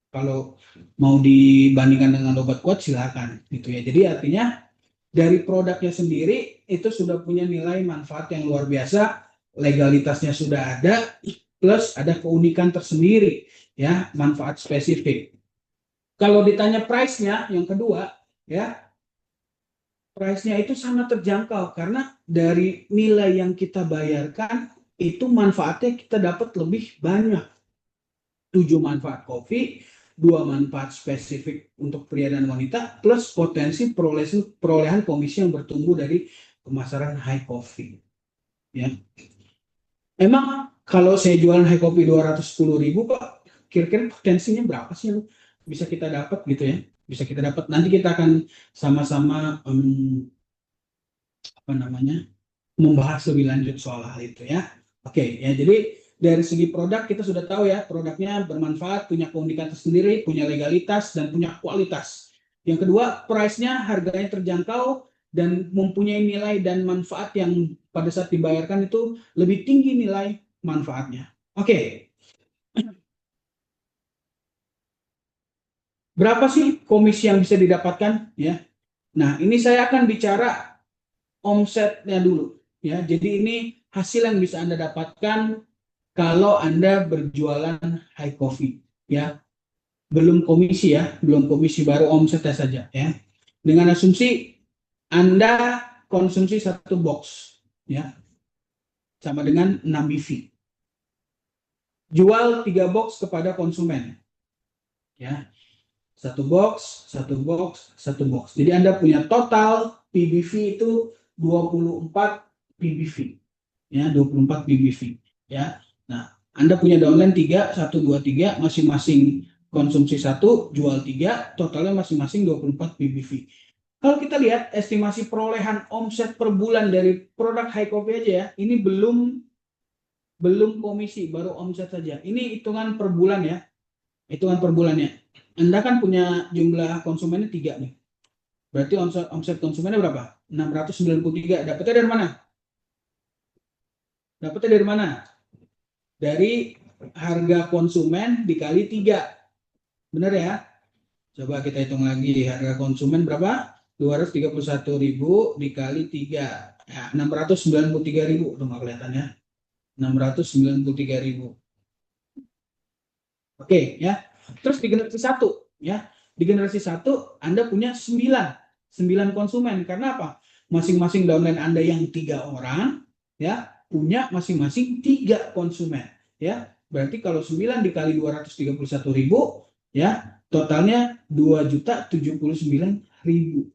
kalau mau dibandingkan dengan obat kuat silakan gitu ya. Jadi artinya dari produknya sendiri itu sudah punya nilai manfaat yang luar biasa, legalitasnya sudah ada, plus ada keunikan tersendiri, ya, manfaat spesifik. Kalau ditanya price-nya, yang kedua, ya, price-nya itu sangat terjangkau karena dari nilai yang kita bayarkan itu manfaatnya kita dapat lebih banyak. 7 manfaat kopi, 2 manfaat spesifik untuk pria dan wanita, plus potensi perolehan komisi yang bertumbuh dari pemasaran high coffee. Ya. Emang kalau saya jualan high coffee 210.000 Pak, kira-kira potensinya berapa sih yang bisa kita dapat gitu ya? Bisa kita dapat. Nanti kita akan sama-sama membahas lebih lanjut soal hal itu ya. Oke, ya, jadi dari segi produk kita sudah tahu ya, produknya bermanfaat, punya keunikan tersendiri, punya legalitas dan punya kualitas. Yang kedua, price-nya, harganya terjangkau dan mempunyai nilai dan manfaat yang pada saat dibayarkan itu lebih tinggi nilai manfaatnya. Oke. Berapa sih komisi yang bisa didapatkan ya? Nah, ini saya akan bicara omsetnya dulu ya. Jadi ini hasil yang bisa Anda dapatkan kalau Anda berjualan high coffee ya. Belum komisi ya, belum komisi, baru omsetnya saja ya. Dengan asumsi Anda konsumsi 1 box ya. Sama dengan 6 BV. Jual 3 box kepada konsumen. Ya. 1 box, 1 box, 1 box. Jadi Anda punya total PBV itu 24 PBV. Ya, 24 PBV. Ya. Nah, Anda punya downline 3, 1, 2, 3, masing-masing konsumsi 1, jual 3, totalnya masing-masing 24 PBV. Kalau kita lihat estimasi perolehan omset per bulan dari produk high coffee aja ya, ini belum komisi, baru omset saja. Ini hitungan per bulan ya. Hitungan per bulannya. Anda kan punya jumlah konsumennya 3 nih. Berarti omset konsumennya berapa? 693. Dapatnya dari mana? Dapatnya dari mana? Dari harga konsumen dikali 3. Benar ya? Coba kita hitung lagi. Harga konsumen berapa? 231.000 dikali 3. Ya, 693.000. Itu nggak kelihatan ya. 693.000. Oke, ya. Terus di generasi 1, ya. Di generasi 1 Anda punya 9 konsumen. Karena apa? Masing-masing downline Anda yang 3 orang, ya, punya masing-masing 3 konsumen, ya. Berarti kalau 9 dikali 231.000, ya, totalnya 2.079.000.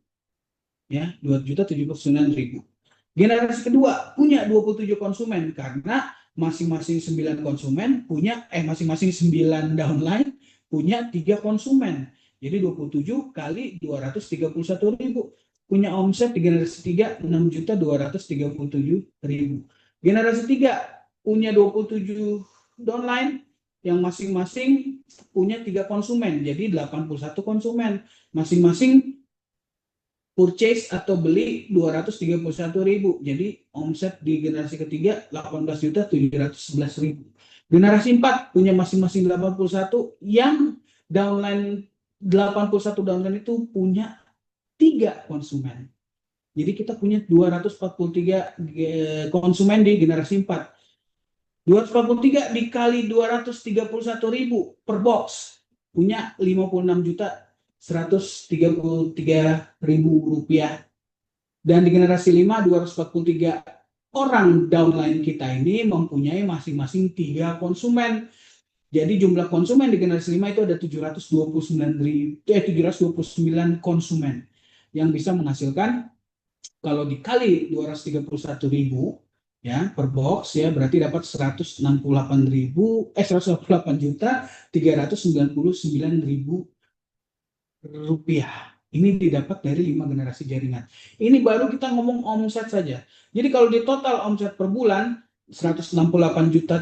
Ya, 2.079.000. Generasi kedua punya 27 konsumen karena masing-masing 9 konsumen punya masing-masing 9 downline punya 3 konsumen. Jadi 27 kali 231.000. Punya omset di generasi 3 6.237.000. Generasi 3 punya 27 downline yang masing-masing punya 3 konsumen. Jadi 81 konsumen. Masing-masing purchase atau beli 231.000. Jadi omset di generasi ketiga 18.711.000. Generasi 4 punya masing-masing 81 yang downline 81 downline itu punya 3 konsumen. Jadi kita punya 243 konsumen di generasi 4. 243 dikali 231.000 per box punya 56.133.000 rupiah. Dan di generasi 5, 243 orang downline kita ini mempunyai masing-masing 3 konsumen. Jadi jumlah konsumen di generasi 5 itu ada 729 konsumen yang bisa menghasilkan, kalau dikali 231.000 ya per box ya, berarti dapat 168.399.000 rupiah. Ini didapat dari 5 generasi jaringan. Ini baru kita ngomong omset saja. Jadi kalau di total omset per bulan 168.399.000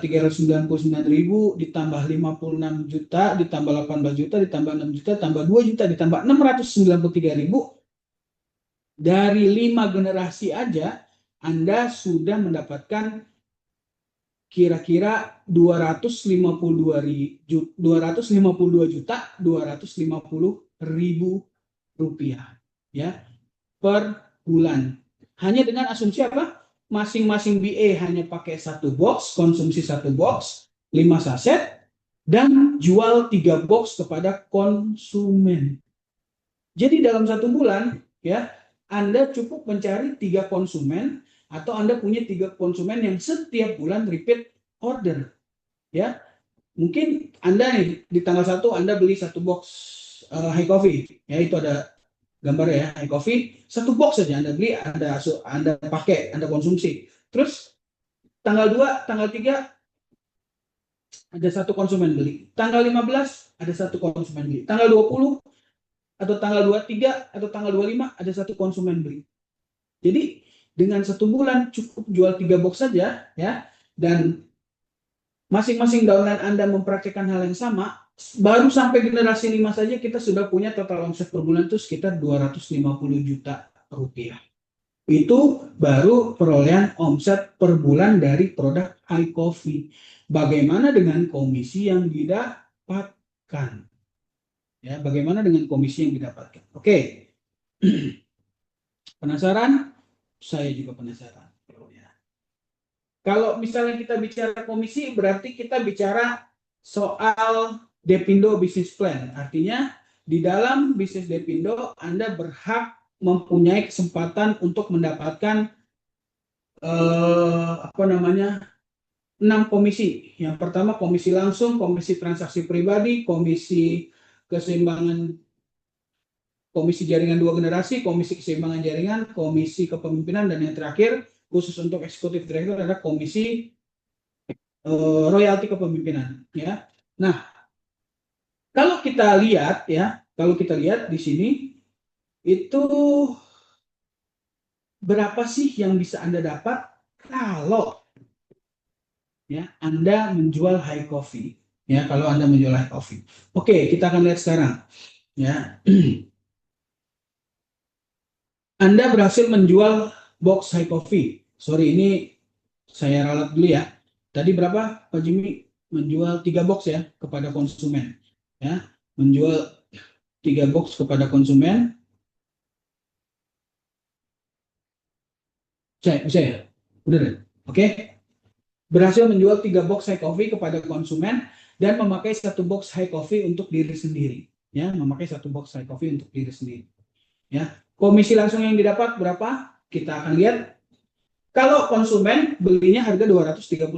ditambah 56 juta ditambah 18 juta ditambah 6 juta ditambah 2 juta ditambah 693.000, dari 5 generasi aja Anda sudah mendapatkan kira-kira 252.250.000 rupiah ya per bulan. Hanya dengan asumsi apa? Masing-masing BA hanya pakai 1 box, konsumsi 1 box, 5 saset dan jual 3 box kepada konsumen. Jadi dalam 1 bulan ya, Anda cukup mencari 3 konsumen atau Anda punya 3 konsumen yang setiap bulan repeat order ya. Mungkin Anda nih di tanggal 1 Anda beli 1 box high coffee ya, itu ada gambar ya, high coffee 1 box saja Anda beli, Anda pakai, Anda konsumsi. Terus tanggal 2, tanggal 3 ada 1 konsumen beli. Tanggal 15 ada 1 konsumen beli. Tanggal 20 atau tanggal 23 atau tanggal 25 ada 1 konsumen beli. Jadi dengan 1 bulan cukup jual 3 box saja ya, dan masing-masing downline Anda mempraktikkan hal yang sama, baru sampai generasi 5 saja kita sudah punya total omset per bulan itu sekitar 250 juta rupiah. Itu baru perolehan omset per bulan dari produk high coffee. Bagaimana dengan komisi yang didapatkan? Ya, bagaimana dengan komisi yang didapatkan? Oke. Penasaran? Saya juga penasaran. Kalau misalnya kita bicara komisi, berarti kita bicara soal Depindo Business Plan. Artinya, di dalam bisnis Depindo, Anda berhak mempunyai kesempatan untuk mendapatkan 6 komisi. Yang pertama komisi langsung, komisi transaksi pribadi, komisi keseimbangan, komisi jaringan 2 generasi, komisi keseimbangan jaringan, komisi kepemimpinan, dan yang terakhir khusus untuk eksekutif direktur adalah komisi royalti kepemimpinan ya. Nah, kalau kita lihat di sini itu berapa sih yang bisa Anda dapat kalau ya Anda menjual high coffee ya, kalau Anda menjual high coffee. Oke, kita akan lihat sekarang ya. Anda berhasil menjual box high coffee. Sorry, ini saya ralat dulu ya. Tadi berapa Pak Jimmy? Menjual 3 box ya kepada konsumen ya, menjual 3 box kepada konsumen. Saya benar. Oke. Berhasil menjual 3 box high coffee kepada konsumen dan memakai 1 box high coffee untuk diri sendiri ya, memakai 1 box high coffee untuk diri sendiri ya. Komisi langsung yang didapat berapa? Kita akan lihat. Kalau konsumen belinya harga 231.000,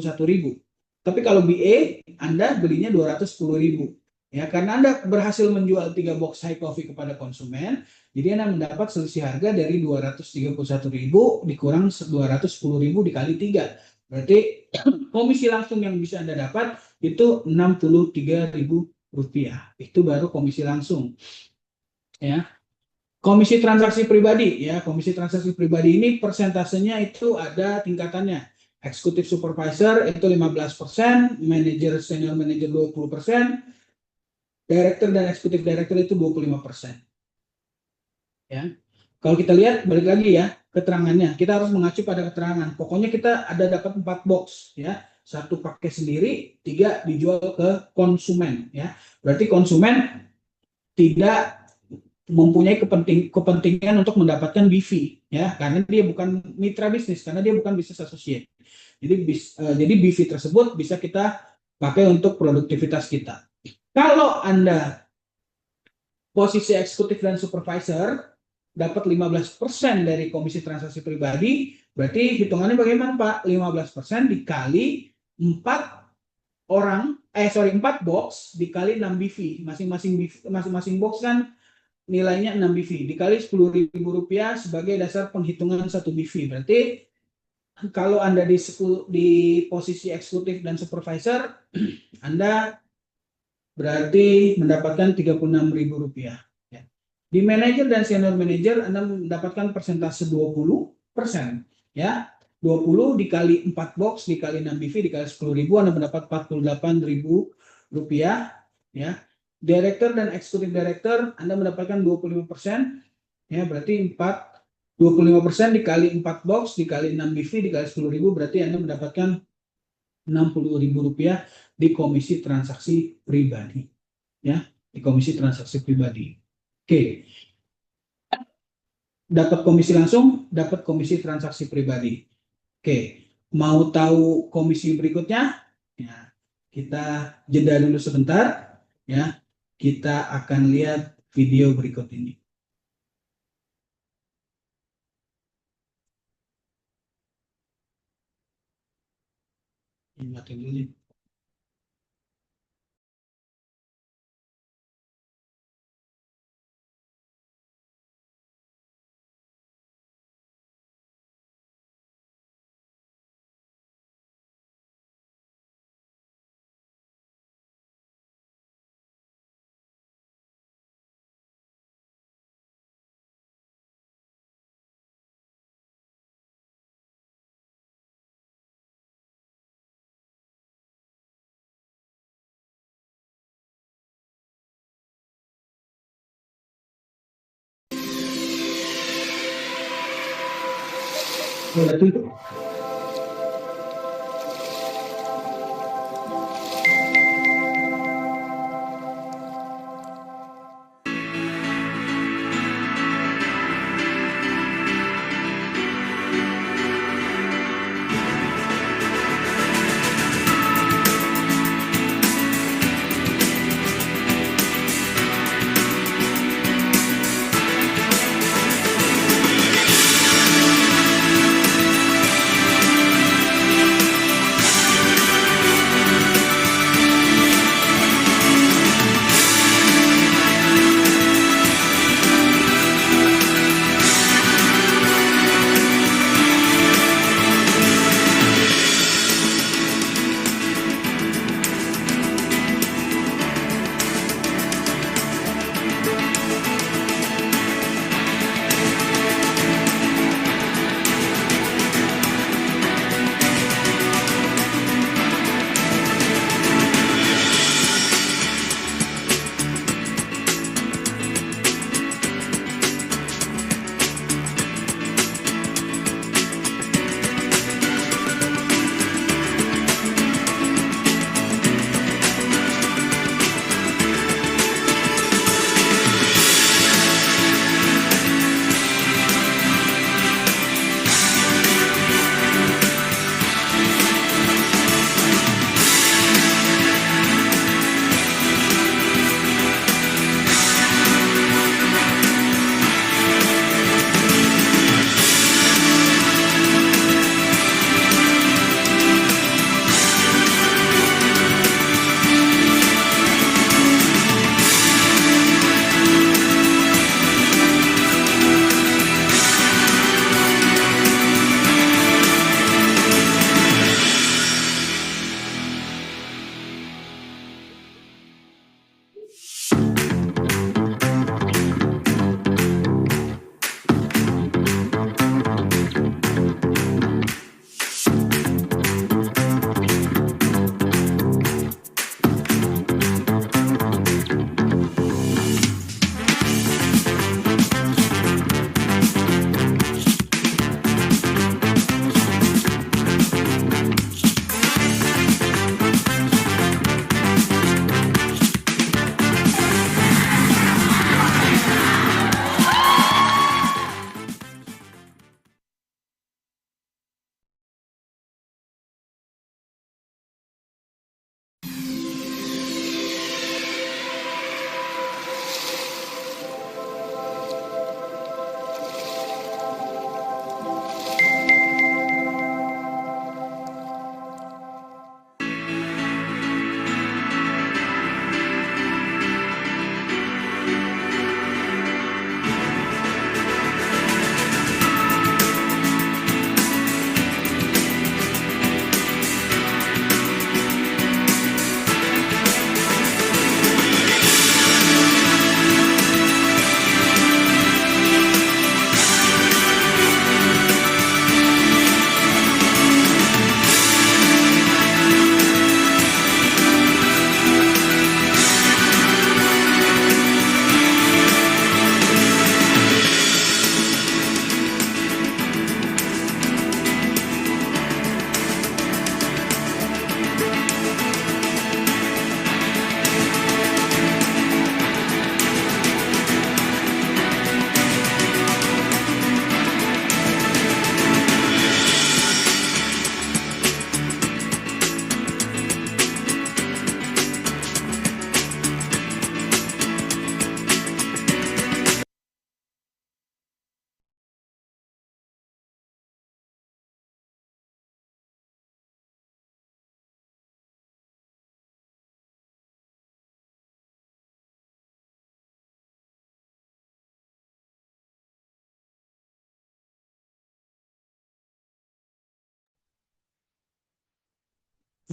tapi kalau BA Anda belinya 210.000 ya, karena Anda berhasil menjual 3 box high coffee kepada konsumen, jadi Anda mendapat selisih harga dari 231.000 dikurang 210.000 dikali 3. Berarti komisi langsung yang bisa Anda dapat itu 63.000 rupiah. Itu baru komisi langsung ya. Komisi transaksi pribadi ya, komisi transaksi pribadi ini persentasenya itu ada tingkatannya. Eksekutif supervisor itu 15%, manajer senior manager 20%, director dan eksekutif director itu 25%. Ya. Kalau kita lihat balik lagi ya keterangannya, kita harus mengacu pada keterangan. Pokoknya kita ada dapat 4 box ya. 1 pakai sendiri, 3 dijual ke konsumen ya. Berarti konsumen tidak mempunyai kepentingan untuk mendapatkan BV ya, karena dia bukan mitra bisnis, karena dia bukan bisnis associate. Jadi BV tersebut bisa kita pakai untuk produktivitas kita. Kalau Anda posisi eksekutif dan supervisor dapat 15% dari komisi transaksi pribadi, berarti hitungannya bagaimana Pak? 15% dikali 4 box dikali 6 BV. Masing-masing box kan nilainya 6 BV dikali 10.000 rupiah sebagai dasar penghitungan 1 BV. Berarti kalau Anda di posisi eksekutif dan supervisor, Anda berarti mendapatkan 36.000 rupiah. Ya. Di manajer dan senior manager Anda mendapatkan persentase 20%. Ya. 20 dikali 4 box dikali 6 BV dikali 10.000 Anda mendapat 48.000 rupiah. Ya. Director dan eksekutif director Anda mendapatkan 25%, ya berarti 25% dikali 4 box dikali 6 BV dikali 10.000 berarti Anda mendapatkan 60.000 rupiah di komisi transaksi pribadi, ya di komisi transaksi pribadi. Oke, dapat komisi langsung, dapat komisi transaksi pribadi. Oke, mau tahu komisi berikutnya? Ya, kita jeda dulu sebentar ya. Kita akan lihat video berikut ini. Matiin dulu nih. Boleh tutup.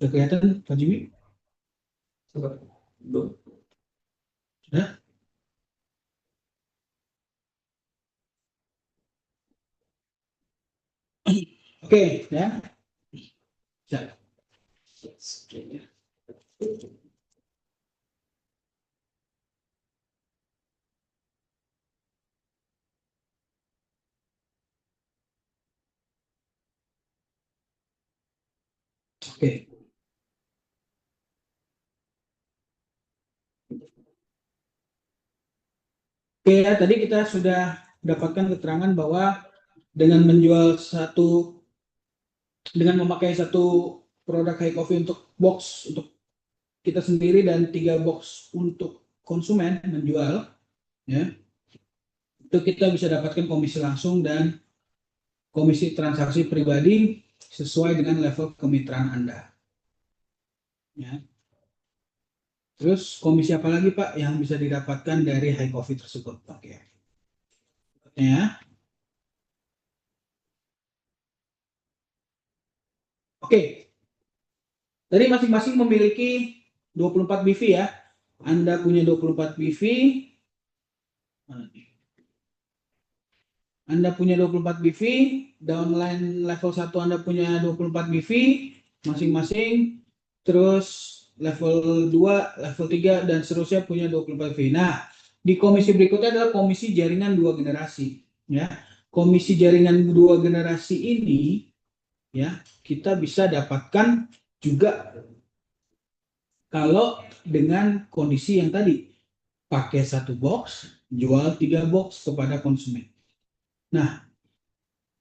Sudah kelihatan Pak Jimmy? Belum. Sudah? Oke, ya. Bisa. Oke. Oke, ya, tadi kita sudah dapatkan keterangan bahwa dengan memakai satu produk High Coffee untuk box untuk kita sendiri dan 3 box untuk konsumen menjual, ya, itu kita bisa dapatkan komisi langsung dan komisi transaksi pribadi sesuai dengan level kemitraan Anda. Ya. Terus komisi apa lagi Pak yang bisa didapatkan dari High Coffee tersebut? Oke. Ya. Oke. Tadi masing-masing memiliki 24 BV ya. Anda punya 24 BV. Anda punya 24 BV, downline level 1 Anda punya 24 BV masing-masing. Terus level 2, level 3 dan seterusnya punya 24 BV. Nah, di komisi berikutnya adalah komisi jaringan 2 generasi, ya. Komisi jaringan 2 generasi ini, ya, kita bisa dapatkan juga kalau dengan kondisi yang tadi pakai 1 box, jual 3 box kepada konsumen. Nah,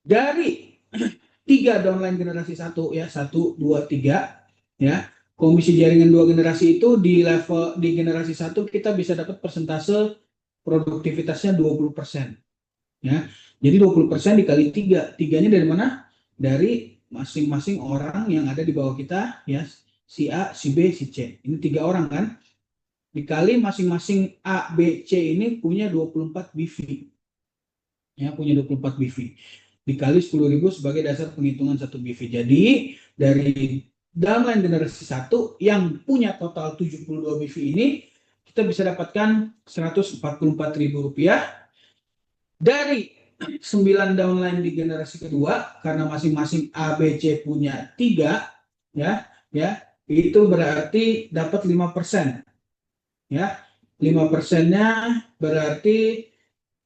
dari 3 downline generasi 1 ya, 1, 2, 3 ya. Komisi jaringan 2 generasi itu di generasi 1 kita bisa dapat persentase produktivitasnya 20%. Ya. Jadi 20% dikali 3. 3-nya dari mana? Dari masing-masing orang yang ada di bawah kita ya, si A, si B, si C. Ini 3 orang kan? Dikali masing-masing A, B, C ini punya 24 BV. Ya, punya 24 BV. Dikali 10.000 sebagai dasar penghitungan 1 BV. Jadi, dari downline generasi 1 yang punya total 72 BV ini, kita bisa dapatkan Rp144.000 dari 9 downline di generasi kedua, karena masing-masing A, B, C punya 3, ya, itu berarti dapat 5%. Ya, 5%-nya berarti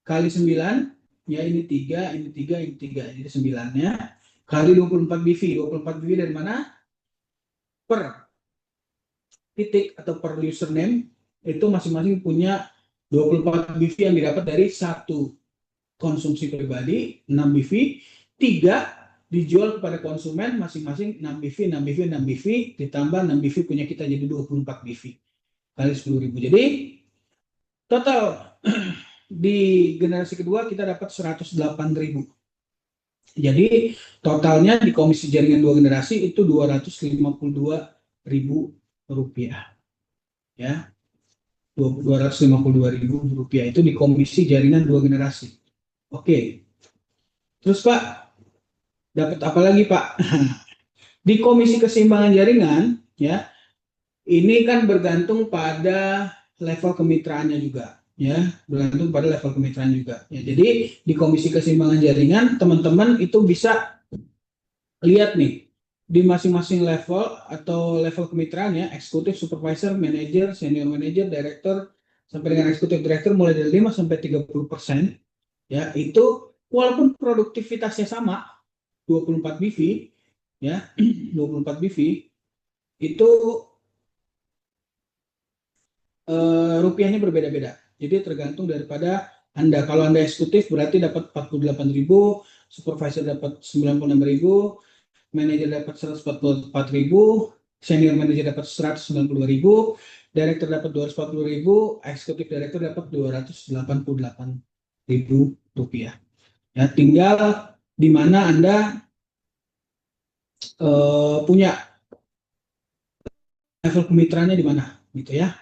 kali 9, ya ini 3, ini 3, ini 3, jadi 9-nya kali 24 BV. 24 BV dari mana? Per titik atau per username itu masing-masing punya 24 BV yang didapat dari 1 konsumsi pribadi, 6 BV, 3 dijual kepada konsumen masing-masing 6 BV, 6 BV, 6 BV, ditambah 6 BV punya kita jadi 24 BV kali 10.000. Jadi total di generasi kedua kita dapat 108.000. Jadi totalnya di komisi jaringan 2 generasi itu Rp252.000. Ya. Rp252.000 itu di komisi jaringan 2 generasi. Oke. Terus Pak, dapat apa lagi Pak? Di komisi keseimbangan jaringan, ya, ini kan bergantung pada level kemitraannya juga, ya, bergantung pada level kemitraan juga. Ya, jadi di komisi keseimbangan jaringan teman-teman itu bisa lihat nih di masing-masing level atau level kemitraannya, eksekutif, supervisor, manager, senior manager, director sampai dengan eksekutif director mulai dari 5 sampai 30%, ya, itu walaupun produktivitasnya sama 24 BV, ya, 24 BV itu rupiahnya berbeda-beda. Jadi tergantung daripada Anda. Kalau Anda eksekutif berarti dapat 48.000, supervisor dapat 96.000, manajer dapat 144.000, senior manager dapat 192.000, director dapat 240.000, eksekutif director dapat 288.000 rupiah. Ya, tinggal di mana Anda punya level kemitraannya di mana, gitu ya.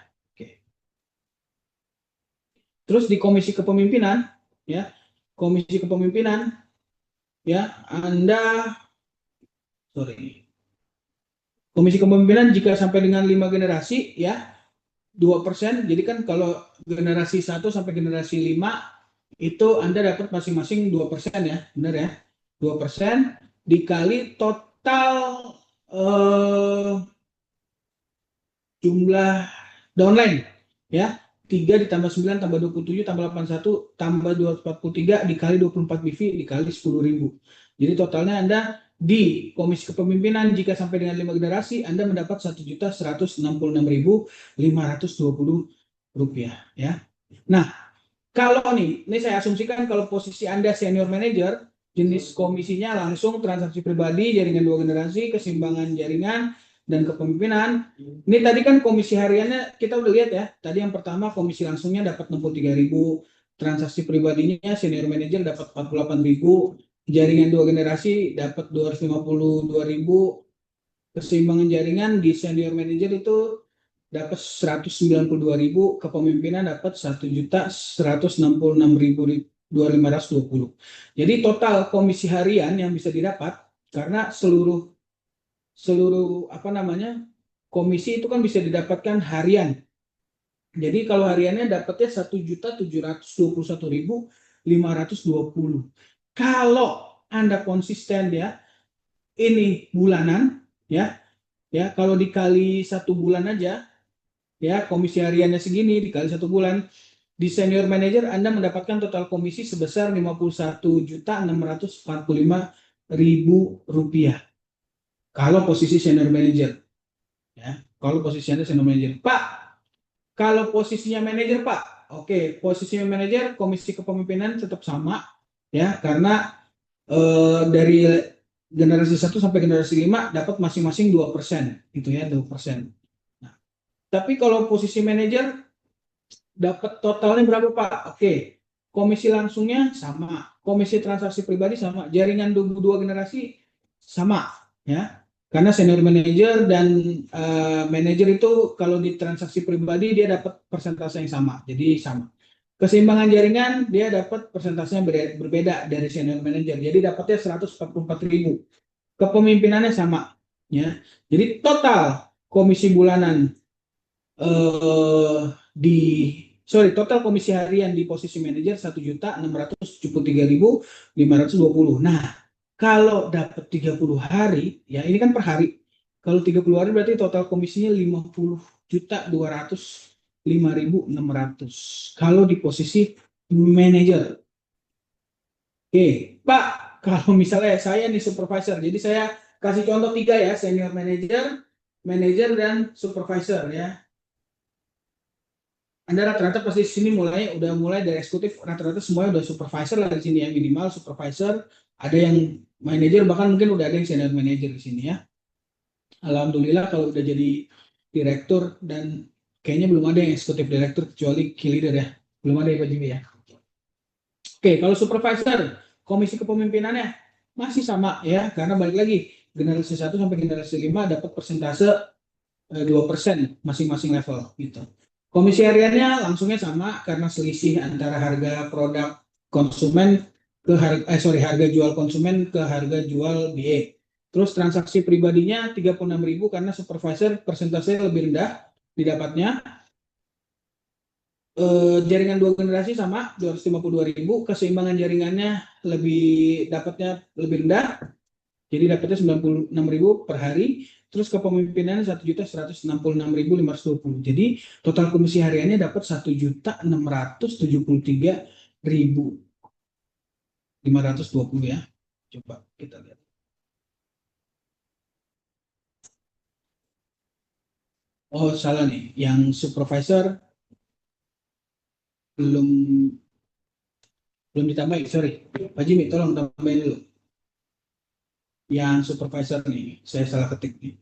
Terus di komisi kepemimpinan, ya, komisi kepemimpinan, ya, Anda, sorry, Komisi kepemimpinan jika sampai dengan 5 generasi ya 2%. Jadi kan kalau generasi 1 sampai generasi 5 itu Anda dapat masing-masing 2% ya, benar ya? 2% dikali total jumlah downline ya. 3 ditambah 9 tambah 27 tambah 81 tambah 243 dikali 24 BV dikali 10.000. Jadi totalnya Anda di Komisi Kepemimpinan jika sampai dengan 5 generasi Anda mendapat Rp1.166.520 ya. Nah, kalau ini saya asumsikan kalau posisi Anda senior manager, jenis komisinya langsung transaksi pribadi, jaringan 2 generasi, keseimbangan jaringan, dan kepemimpinan. Ini tadi kan komisi hariannya kita udah lihat ya. Tadi yang pertama komisi langsungnya dapat 63.000, transaksi pribadinya senior manager dapat 48.000, jaringan 2 generasi dapat 252.000, keseimbangan jaringan di senior manager itu dapat 192.000, kepemimpinan dapat 1.166.520. Jadi total komisi harian yang bisa didapat karena seluruh komisi itu kan bisa didapatkan harian. Jadi kalau hariannya dapatnya 1.721.520. Kalau Anda konsisten ya, ini bulanan ya kalau dikali 1 bulan aja ya komisi hariannya segini dikali 1 bulan, di senior manager Anda mendapatkan total komisi sebesar Rp51.645.000 kalau posisi senior manager ya. Kalau posisinya senior manager, Pak, kalau posisinya manajer, Pak, oke, posisinya manajer komisi kepemimpinan tetap sama ya, karena dari generasi 1 sampai generasi 5 dapat masing-masing 2% gitu ya, 2%. Nah, tapi kalau posisi manajer dapat totalnya berapa, Pak? Oke, komisi langsungnya sama, komisi transaksi pribadi sama, jaringan 2 generasi sama ya. Karena senior manager dan manajer itu kalau di transaksi pribadi dia dapat persentase yang sama, jadi sama. Keseimbangan jaringan dia dapat persentasenya berbeda dari senior manager, jadi dapatnya 144.000. Kepemimpinannya sama, ya. Jadi total komisi bulanan total komisi harian di posisi manajer 1.673.520. Nah, kalau dapat 30 hari, ya ini kan per hari. Kalau 30 hari berarti total komisinya 50.205.600. Kalau di posisi manajer. Oke, Pak, kalau misalnya saya nih supervisor, jadi saya kasih contoh 3 ya, senior manager, manager dan supervisor ya. Anda rata-rata pasti sini udah mulai dari eksekutif, rata-rata semuanya udah supervisor lah di sini ya, minimal supervisor, ada yang manager, bahkan mungkin udah ada yang senior manager di sini ya. Alhamdulillah kalau udah jadi direktur, dan kayaknya belum ada yang eksekutif direktur kecuali key leader ya, belum ada ya Pak Jimmy ya. Oke, kalau supervisor, komisi kepemimpinannya masih sama ya, karena balik lagi generasi 1 sampai generasi 5 dapat persentase 2% masing-masing level gitu. Komisi hariannya langsungnya sama karena selisih antara harga produk konsumen ke harga jual konsumen ke harga jual BE. Terus transaksi pribadinya 36.000 karena supervisor persentasenya lebih rendah didapatnya. Jaringan 2 generasi sama 252.000, keseimbangan jaringannya dapatnya lebih rendah. Jadi dapatnya 96.000 per hari, terus kepemimpinan 1.166.520. Jadi total komisi hariannya dapat 1.673.520 ya. Coba kita lihat. Oh, salah nih. Yang supervisor belum ditambahin, sorry. Pak Jimmy, tolong tambahin dulu. Yang supervisor nih, saya salah ketik nih.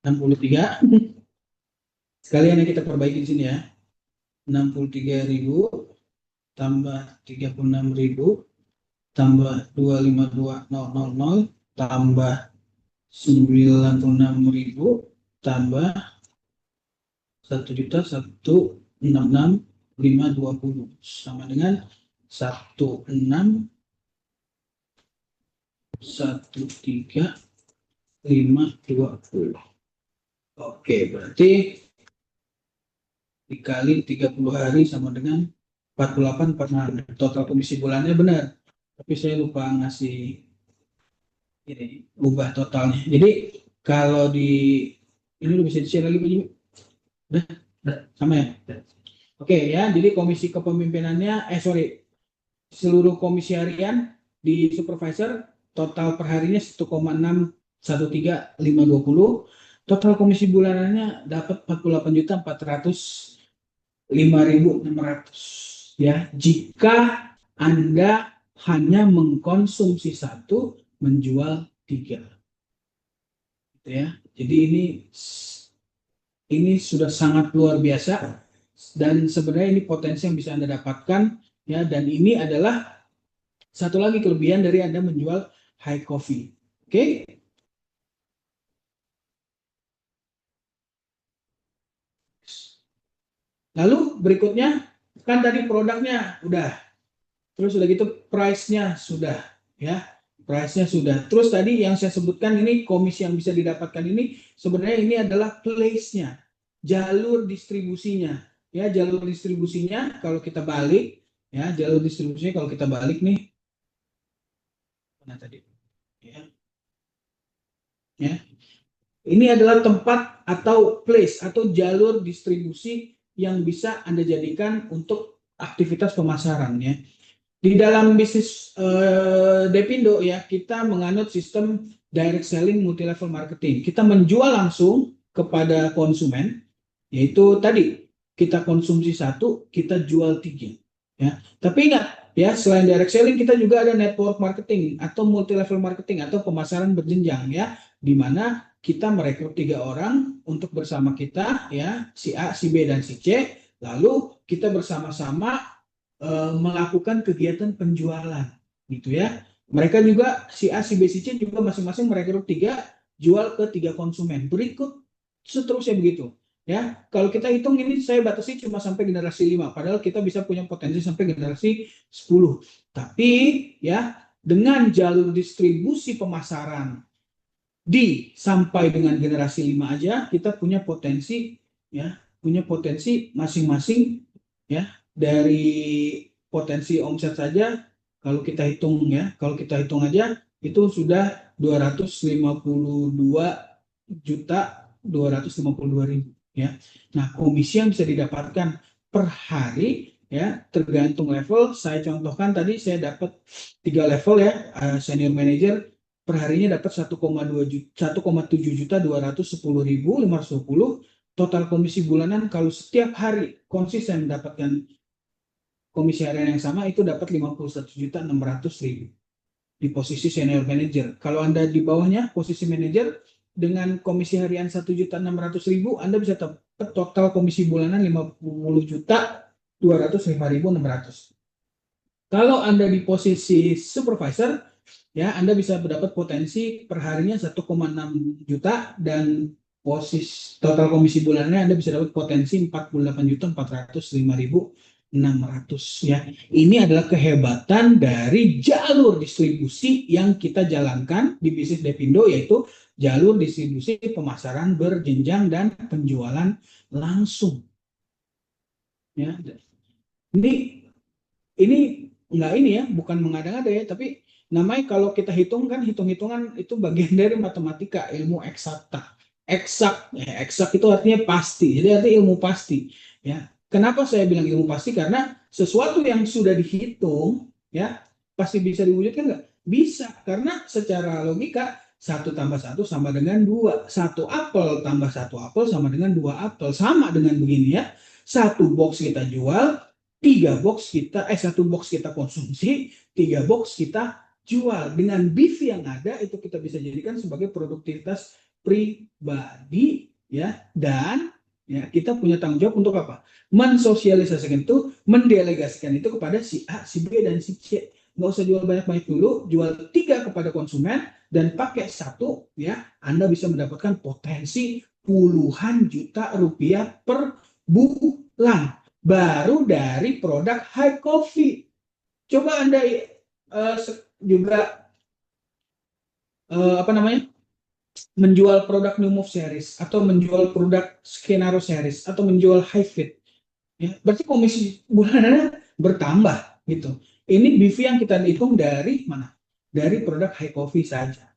$63. Sekalian yang kita perbaiki di sini ya. 63.000 tambah 36.000 tambah 252.000 tambah 96.000 tambah 1.166.520 sama dengan 16 13.520. Oke, berarti dikali 30 hari sama dengan 48,46. Total komisi bulannya benar. Tapi saya lupa ngasih ini, ubah totalnya. Jadi kalau di ini udah bisa di-share lagi Pak Jimmy? Udah, sama ya? Oke ya, jadi komisi kepemimpinannya, seluruh komisi harian di supervisor total perharinya 1,613520. Total komisi bulanannya dapat 48.405.600 ya. Jika Anda hanya mengkonsumsi 1, menjual 3. Gitu ya. Jadi ini sudah sangat luar biasa dan sebenarnya ini potensi yang bisa Anda dapatkan ya, dan ini adalah satu lagi kelebihan dari Anda menjual high coffee. Oke? Lalu berikutnya kan tadi produknya udah. Terus udah gitu price-nya sudah ya. Price-nya sudah. Terus tadi yang saya sebutkan ini komisi yang bisa didapatkan ini sebenarnya ini adalah place-nya, jalur distribusinya. Ya, jalur distribusinya kalau kita balik ya, jalur distribusinya kalau kita balik nih. Mana tadi? Ya. Ini adalah tempat atau place atau jalur distribusi yang bisa Anda jadikan untuk aktivitas pemasaran ya. Di dalam bisnis Depindo ya, kita menganut sistem direct selling multi level marketing. Kita menjual langsung kepada konsumen, yaitu tadi kita konsumsi 1, kita jual 3 ya. Tapi ingat ya, selain direct selling kita juga ada network marketing atau multi level marketing atau pemasaran berjenjang ya, di mana kita merekrut 3 orang untuk bersama kita ya, si A, si B, dan si C. Lalu kita bersama-sama melakukan kegiatan penjualan gitu ya. Mereka juga si A, si B, si C juga masing-masing merekrut 3, jual ke 3 konsumen. Berikut seterusnya begitu ya. Kalau kita hitung ini saya batasi cuma sampai generasi 5, padahal kita bisa punya potensi sampai generasi 10. Tapi ya, dengan jalur distribusi pemasaran sampai dengan generasi 5 aja kita punya potensi ya, punya potensi masing-masing ya. Dari potensi omset saja kalau kita hitung ya, kalau kita hitung aja itu sudah 252.252.000 ya. Nah, komisi yang bisa didapatkan per hari ya tergantung level. Saya contohkan tadi saya dapat 3 level ya, senior manager perharinya dapat 1,7.210.520. Total komisi bulanan kalau setiap hari konsisten mendapatkan komisi harian yang sama itu dapat 51.600.000 di posisi senior manager. Kalau Anda di bawahnya posisi manager dengan komisi harian 1.600.000, Anda bisa dapat total komisi bulanan 50.205.600. Kalau Anda di posisi supervisor ya, Anda bisa mendapat potensi perharinya 1,6 juta dan posisi total komisi bulannya Anda bisa dapat potensi 48.405.600 ya. Ini adalah kehebatan dari jalur distribusi yang kita jalankan di bisnis Depindo, yaitu jalur distribusi pemasaran berjenjang dan penjualan langsung. Ya. Ini enggak ini ya, bukan mengada-ngada ya, tapi namanya kalau kita hitung kan hitung-hitungan itu bagian dari matematika, ilmu eksakta. Eksak itu artinya pasti. Jadi artinya ilmu pasti ya. Kenapa saya bilang ilmu pasti? Karena sesuatu yang sudah dihitung ya pasti bisa diwujudkan nggak? Bisa, karena secara logika 1 tambah 1 sama dengan 2. 1 apel tambah 1 apel sama dengan 2 apel. Sama dengan begini ya. 1 box kita jual, 1 box kita konsumsi, 3 box kita jual. Dengan BIF yang ada itu kita bisa jadikan sebagai produktivitas pribadi ya, dan ya kita punya tanggung jawab untuk apa? Mensosialisasikan itu, mendelegasikan itu kepada si A, si B, dan si C. Nggak usah jual banyak-banyak dulu, jual 3 kepada konsumen dan pakai 1 ya, Anda bisa mendapatkan potensi puluhan juta rupiah per bulan baru dari produk high coffee. Coba Anda juga apa namanya, menjual produk New Move series atau menjual produk Skenario series atau menjual high fit, ya, berarti komisi bulanannya bertambah gitu. Ini BV yang kita hitung dari mana? Dari produk high coffee saja.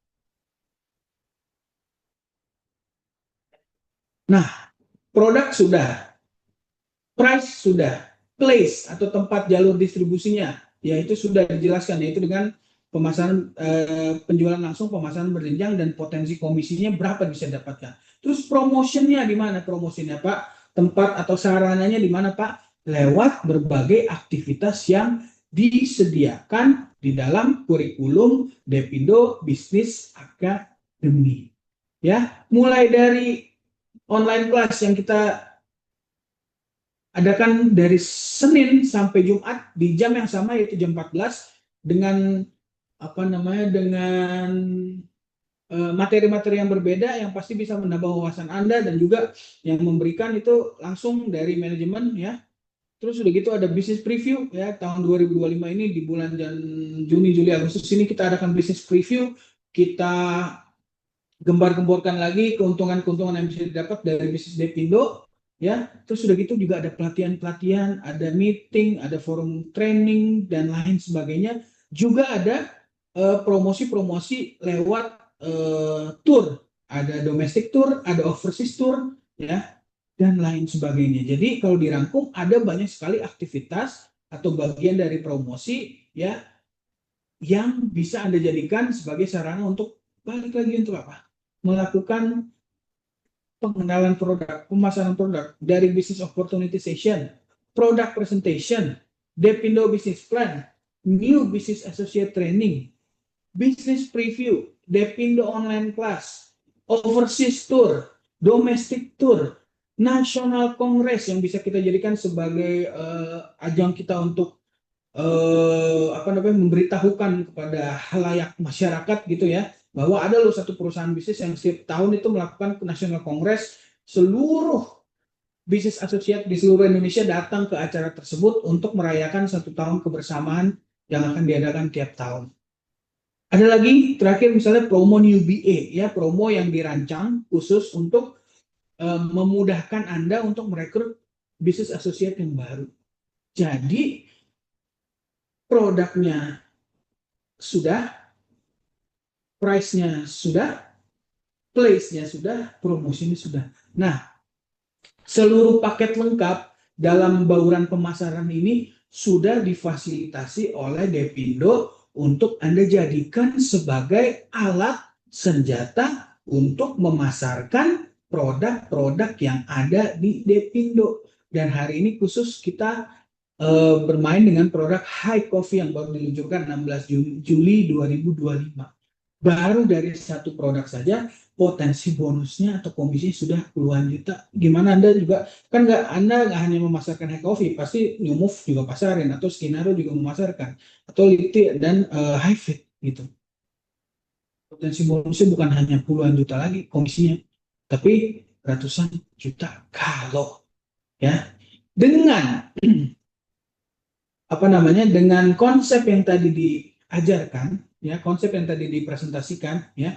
Nah, produk sudah, price sudah, place atau tempat jalur distribusinya, yaitu sudah dijelaskan, yaitu dengan pemasaran penjualan langsung, pemasaran berjenjang, dan potensi komisinya berapa bisa didapatkan. Terus promotionnya di mana? Promosinya Pak, tempat atau sarananya di mana Pak? Lewat berbagai aktivitas yang disediakan di dalam kurikulum Depindo Bisnis Academy. Ya, mulai dari online class yang kita adakan dari Senin sampai Jumat di jam yang sama, yaitu jam 14, dengan apa namanya, dengan materi-materi yang berbeda yang pasti bisa menambah wawasan Anda, dan juga yang memberikan itu langsung dari manajemen, ya. Terus udah gitu ada bisnis preview, ya, tahun 2025 ini di bulan Juni, Juli, Agustus ini kita adakan bisnis preview, kita gembar-gemborkan lagi keuntungan-keuntungan yang bisa didapat dari bisnis Depindo, ya. Terus udah gitu juga ada pelatihan-pelatihan, ada meeting, ada forum training, dan lain sebagainya. Juga ada promosi-promosi lewat tour, ada domestic tour, ada overseas tour, ya, dan lain sebagainya. Jadi kalau dirangkum ada banyak sekali aktivitas atau bagian dari promosi, ya, yang bisa Anda jadikan sebagai sarana untuk balik lagi untuk apa? Melakukan pengenalan produk, pemasaran produk, dari business opportunity session, product presentation, Depindo business plan, new business associate training, business preview, Depindo online class, overseas tour, domestic tour, national congress yang bisa kita jadikan sebagai ajang kita untuk apa namanya, memberitahukan kepada halayak masyarakat gitu, ya, bahwa ada loh satu perusahaan bisnis yang setiap tahun itu melakukan national congress, seluruh bisnis associate di seluruh Indonesia datang ke acara tersebut untuk merayakan 1 tahun kebersamaan yang akan diadakan tiap tahun. Ada lagi terakhir misalnya promo New BA, ya, promo yang dirancang khusus untuk memudahkan Anda untuk merekrut bisnis associate yang baru. Jadi produknya sudah, price-nya sudah, place-nya sudah, promosinya sudah. Nah, seluruh paket lengkap dalam bauran pemasaran ini sudah difasilitasi oleh Depindo untuk Anda jadikan sebagai alat senjata untuk memasarkan produk-produk yang ada di Depindo. Dan hari ini khusus kita bermain dengan produk high coffee yang baru diluncurkan 16 Juli 2025. Baru dari satu produk saja potensi bonusnya atau komisi sudah puluhan juta. Gimana Anda juga kan Anda nggak hanya memasarkan high coffee, pasti New Move juga pasarin, atau Skenario juga memasarkan, atau Liti dan high fit gitu. Potensi bonusnya bukan hanya puluhan juta lagi komisinya, tapi ratusan juta kalau, ya, dengan apa namanya, dengan konsep yang tadi diajarkan, ya, konsep yang tadi dipresentasikan, ya,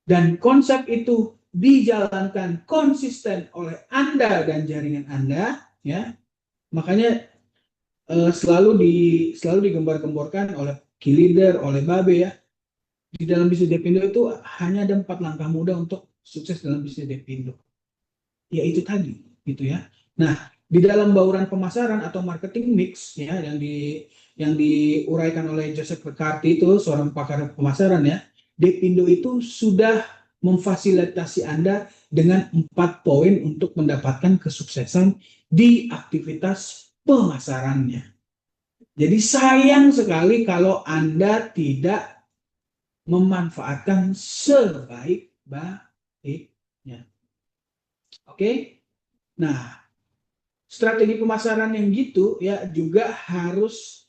dan konsep itu dijalankan konsisten oleh Anda dan jaringan Anda, ya, makanya selalu digembar-gemborkan oleh key leader, oleh Babe, ya, di dalam bisnis Depindo itu hanya ada 4 langkah mudah untuk sukses dalam bisnis Depindo, yaitu tadi, gitu, ya. Nah, di dalam bauran pemasaran atau marketing mix, ya, yang diuraikan oleh Joseph McCarthy, itu seorang pakar pemasaran, ya, Depindo itu sudah memfasilitasi Anda dengan 4 poin untuk mendapatkan kesuksesan di aktivitas pemasarannya. Jadi sayang sekali kalau Anda tidak memanfaatkan sebaik-baiknya. Oke? Nah, strategi pemasaran yang gitu, ya, juga harus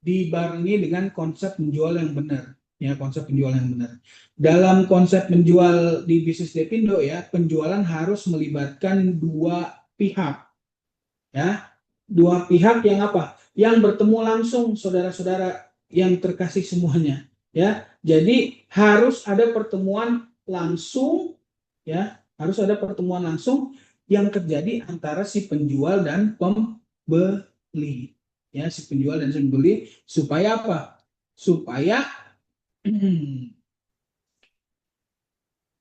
dibarengi dengan konsep menjual yang benar, ya, konsep penjual yang benar. Dalam konsep menjual di bisnis Depindo, ya, penjualan harus melibatkan 2 pihak, ya, 2 pihak yang apa? Yang bertemu langsung, saudara-saudara yang terkasih semuanya, ya. Jadi harus ada pertemuan langsung, ya, harus ada pertemuan langsung yang terjadi antara si penjual dan pembeli, ya, si penjual dan si pembeli, supaya apa? Supaya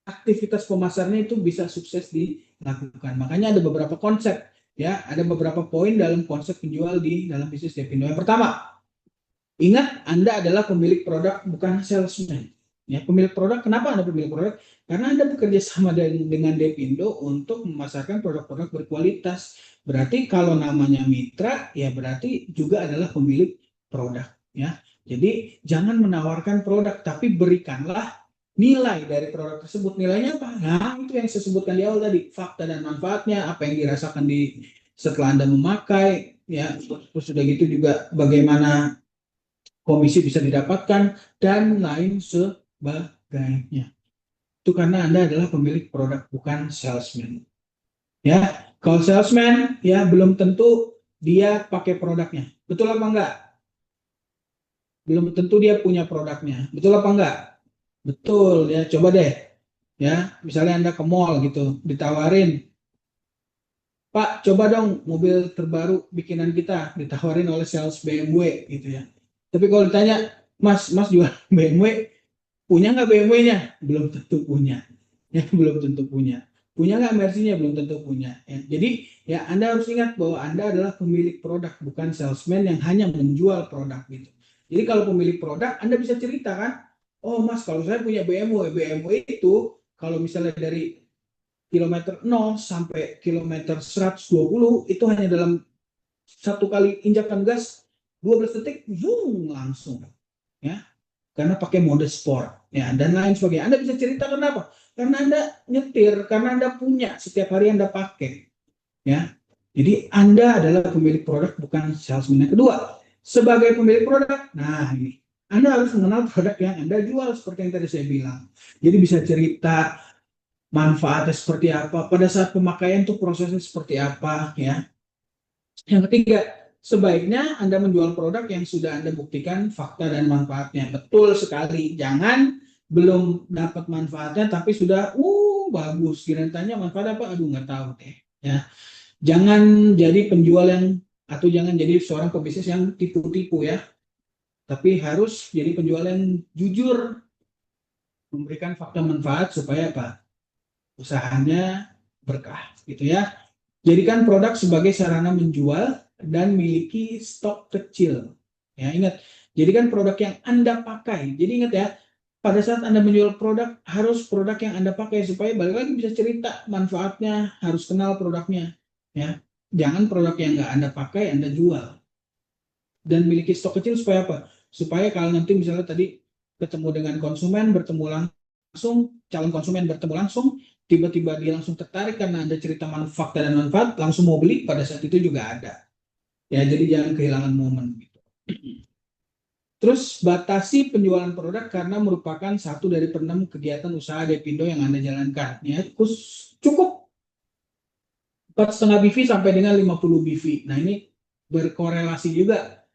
aktivitas pemasarannya itu bisa sukses dilakukan. Makanya ada beberapa konsep, ya, ada beberapa poin dalam konsep penjual di dalam bisnis Depindo. Yang pertama, ingat Anda adalah pemilik produk, bukan salesman. Ya, pemilik produk. Kenapa Anda pemilik produk? Karena Anda bekerja sama dengan Depindo untuk memasarkan produk-produk berkualitas. Berarti kalau namanya mitra, ya berarti juga adalah pemilik produk. Ya, jadi jangan menawarkan produk, tapi berikanlah nilai dari produk tersebut. Nilainya apa? Nah, itu yang saya sebutkan di awal tadi, fakta dan manfaatnya, apa yang dirasakan setelah Anda memakai, ya, terus sudah gitu juga bagaimana komisi bisa didapatkan dan lain sebagainya. Itu karena Anda adalah pemilik produk, bukan salesman. Ya, kalau salesman, ya belum tentu dia pakai produknya. Betul apa enggak? Belum tentu dia punya produknya. Betul apa enggak? Betul, ya, coba deh, ya, misalnya Anda ke mall gitu, ditawarin, Pak, coba dong mobil terbaru bikinan kita, ditawarin oleh sales BMW gitu ya. Tapi kalau ditanya, Mas jual BMW, punya nggak BMW-nya? Belum tentu punya, ya, belum tentu punya. Punya nggak Mercy-nya? Belum tentu punya. Ya. Jadi ya Anda harus ingat bahwa Anda adalah pemilik produk, bukan salesman yang hanya menjual produk gitu. Jadi kalau pemilik produk, Anda bisa cerita kan, oh Mas, kalau saya punya BMW itu kalau misalnya dari kilometer 0 sampai kilometer 120 itu hanya dalam satu kali injakan gas 12 detik, zoom, langsung, ya, karena pakai mode sport, ya, dan lain sebagainya. Anda bisa cerita kenapa? Karena Anda nyetir, karena Anda punya setiap hari Anda pakai, ya. Jadi Anda adalah pemilik produk, bukan salesman. Yang kedua, sebagai pemilik produk, nah ini Anda harus mengenal produk yang Anda jual seperti yang tadi saya bilang. Jadi bisa cerita manfaatnya seperti apa, pada saat pemakaian tuh prosesnya seperti apa, ya. Yang ketiga, sebaiknya Anda menjual produk yang sudah Anda buktikan fakta dan manfaatnya. Betul sekali, jangan belum dapat manfaatnya tapi sudah bagus, kira tanya manfaat apa, aduh nggak tahu deh, ya. Jangan jadi penjual yang, atau jangan jadi seorang pebisnis yang tipu-tipu, ya, tapi harus jadi penjual yang jujur, memberikan fakta manfaat supaya apa, usahanya berkah gitu, ya. Jadikan produk sebagai sarana menjual dan miliki stok kecil. Ya, ingat, jadikan produk yang Anda pakai. Jadi ingat ya, pada saat Anda menjual produk, harus produk yang Anda pakai, supaya balik lagi bisa cerita manfaatnya, harus kenal produknya, ya. Jangan produk yang nggak Anda pakai Anda jual. Dan miliki stok kecil supaya apa? Supaya kalau nanti misalnya tadi ketemu dengan konsumen, bertemu langsung, calon konsumen bertemu langsung, tiba-tiba dia langsung tertarik karena Anda cerita fakta dan manfaat, langsung mau beli, pada saat itu juga ada. Ya, jadi jangan kehilangan momen gitu. Terus batasi penjualan produk karena merupakan satu dari 6 kegiatan usaha Depindo yang Anda jalankan. Ya, cukup 4,5 BV sampai dengan 50 BV. Nah, ini berkorelasi juga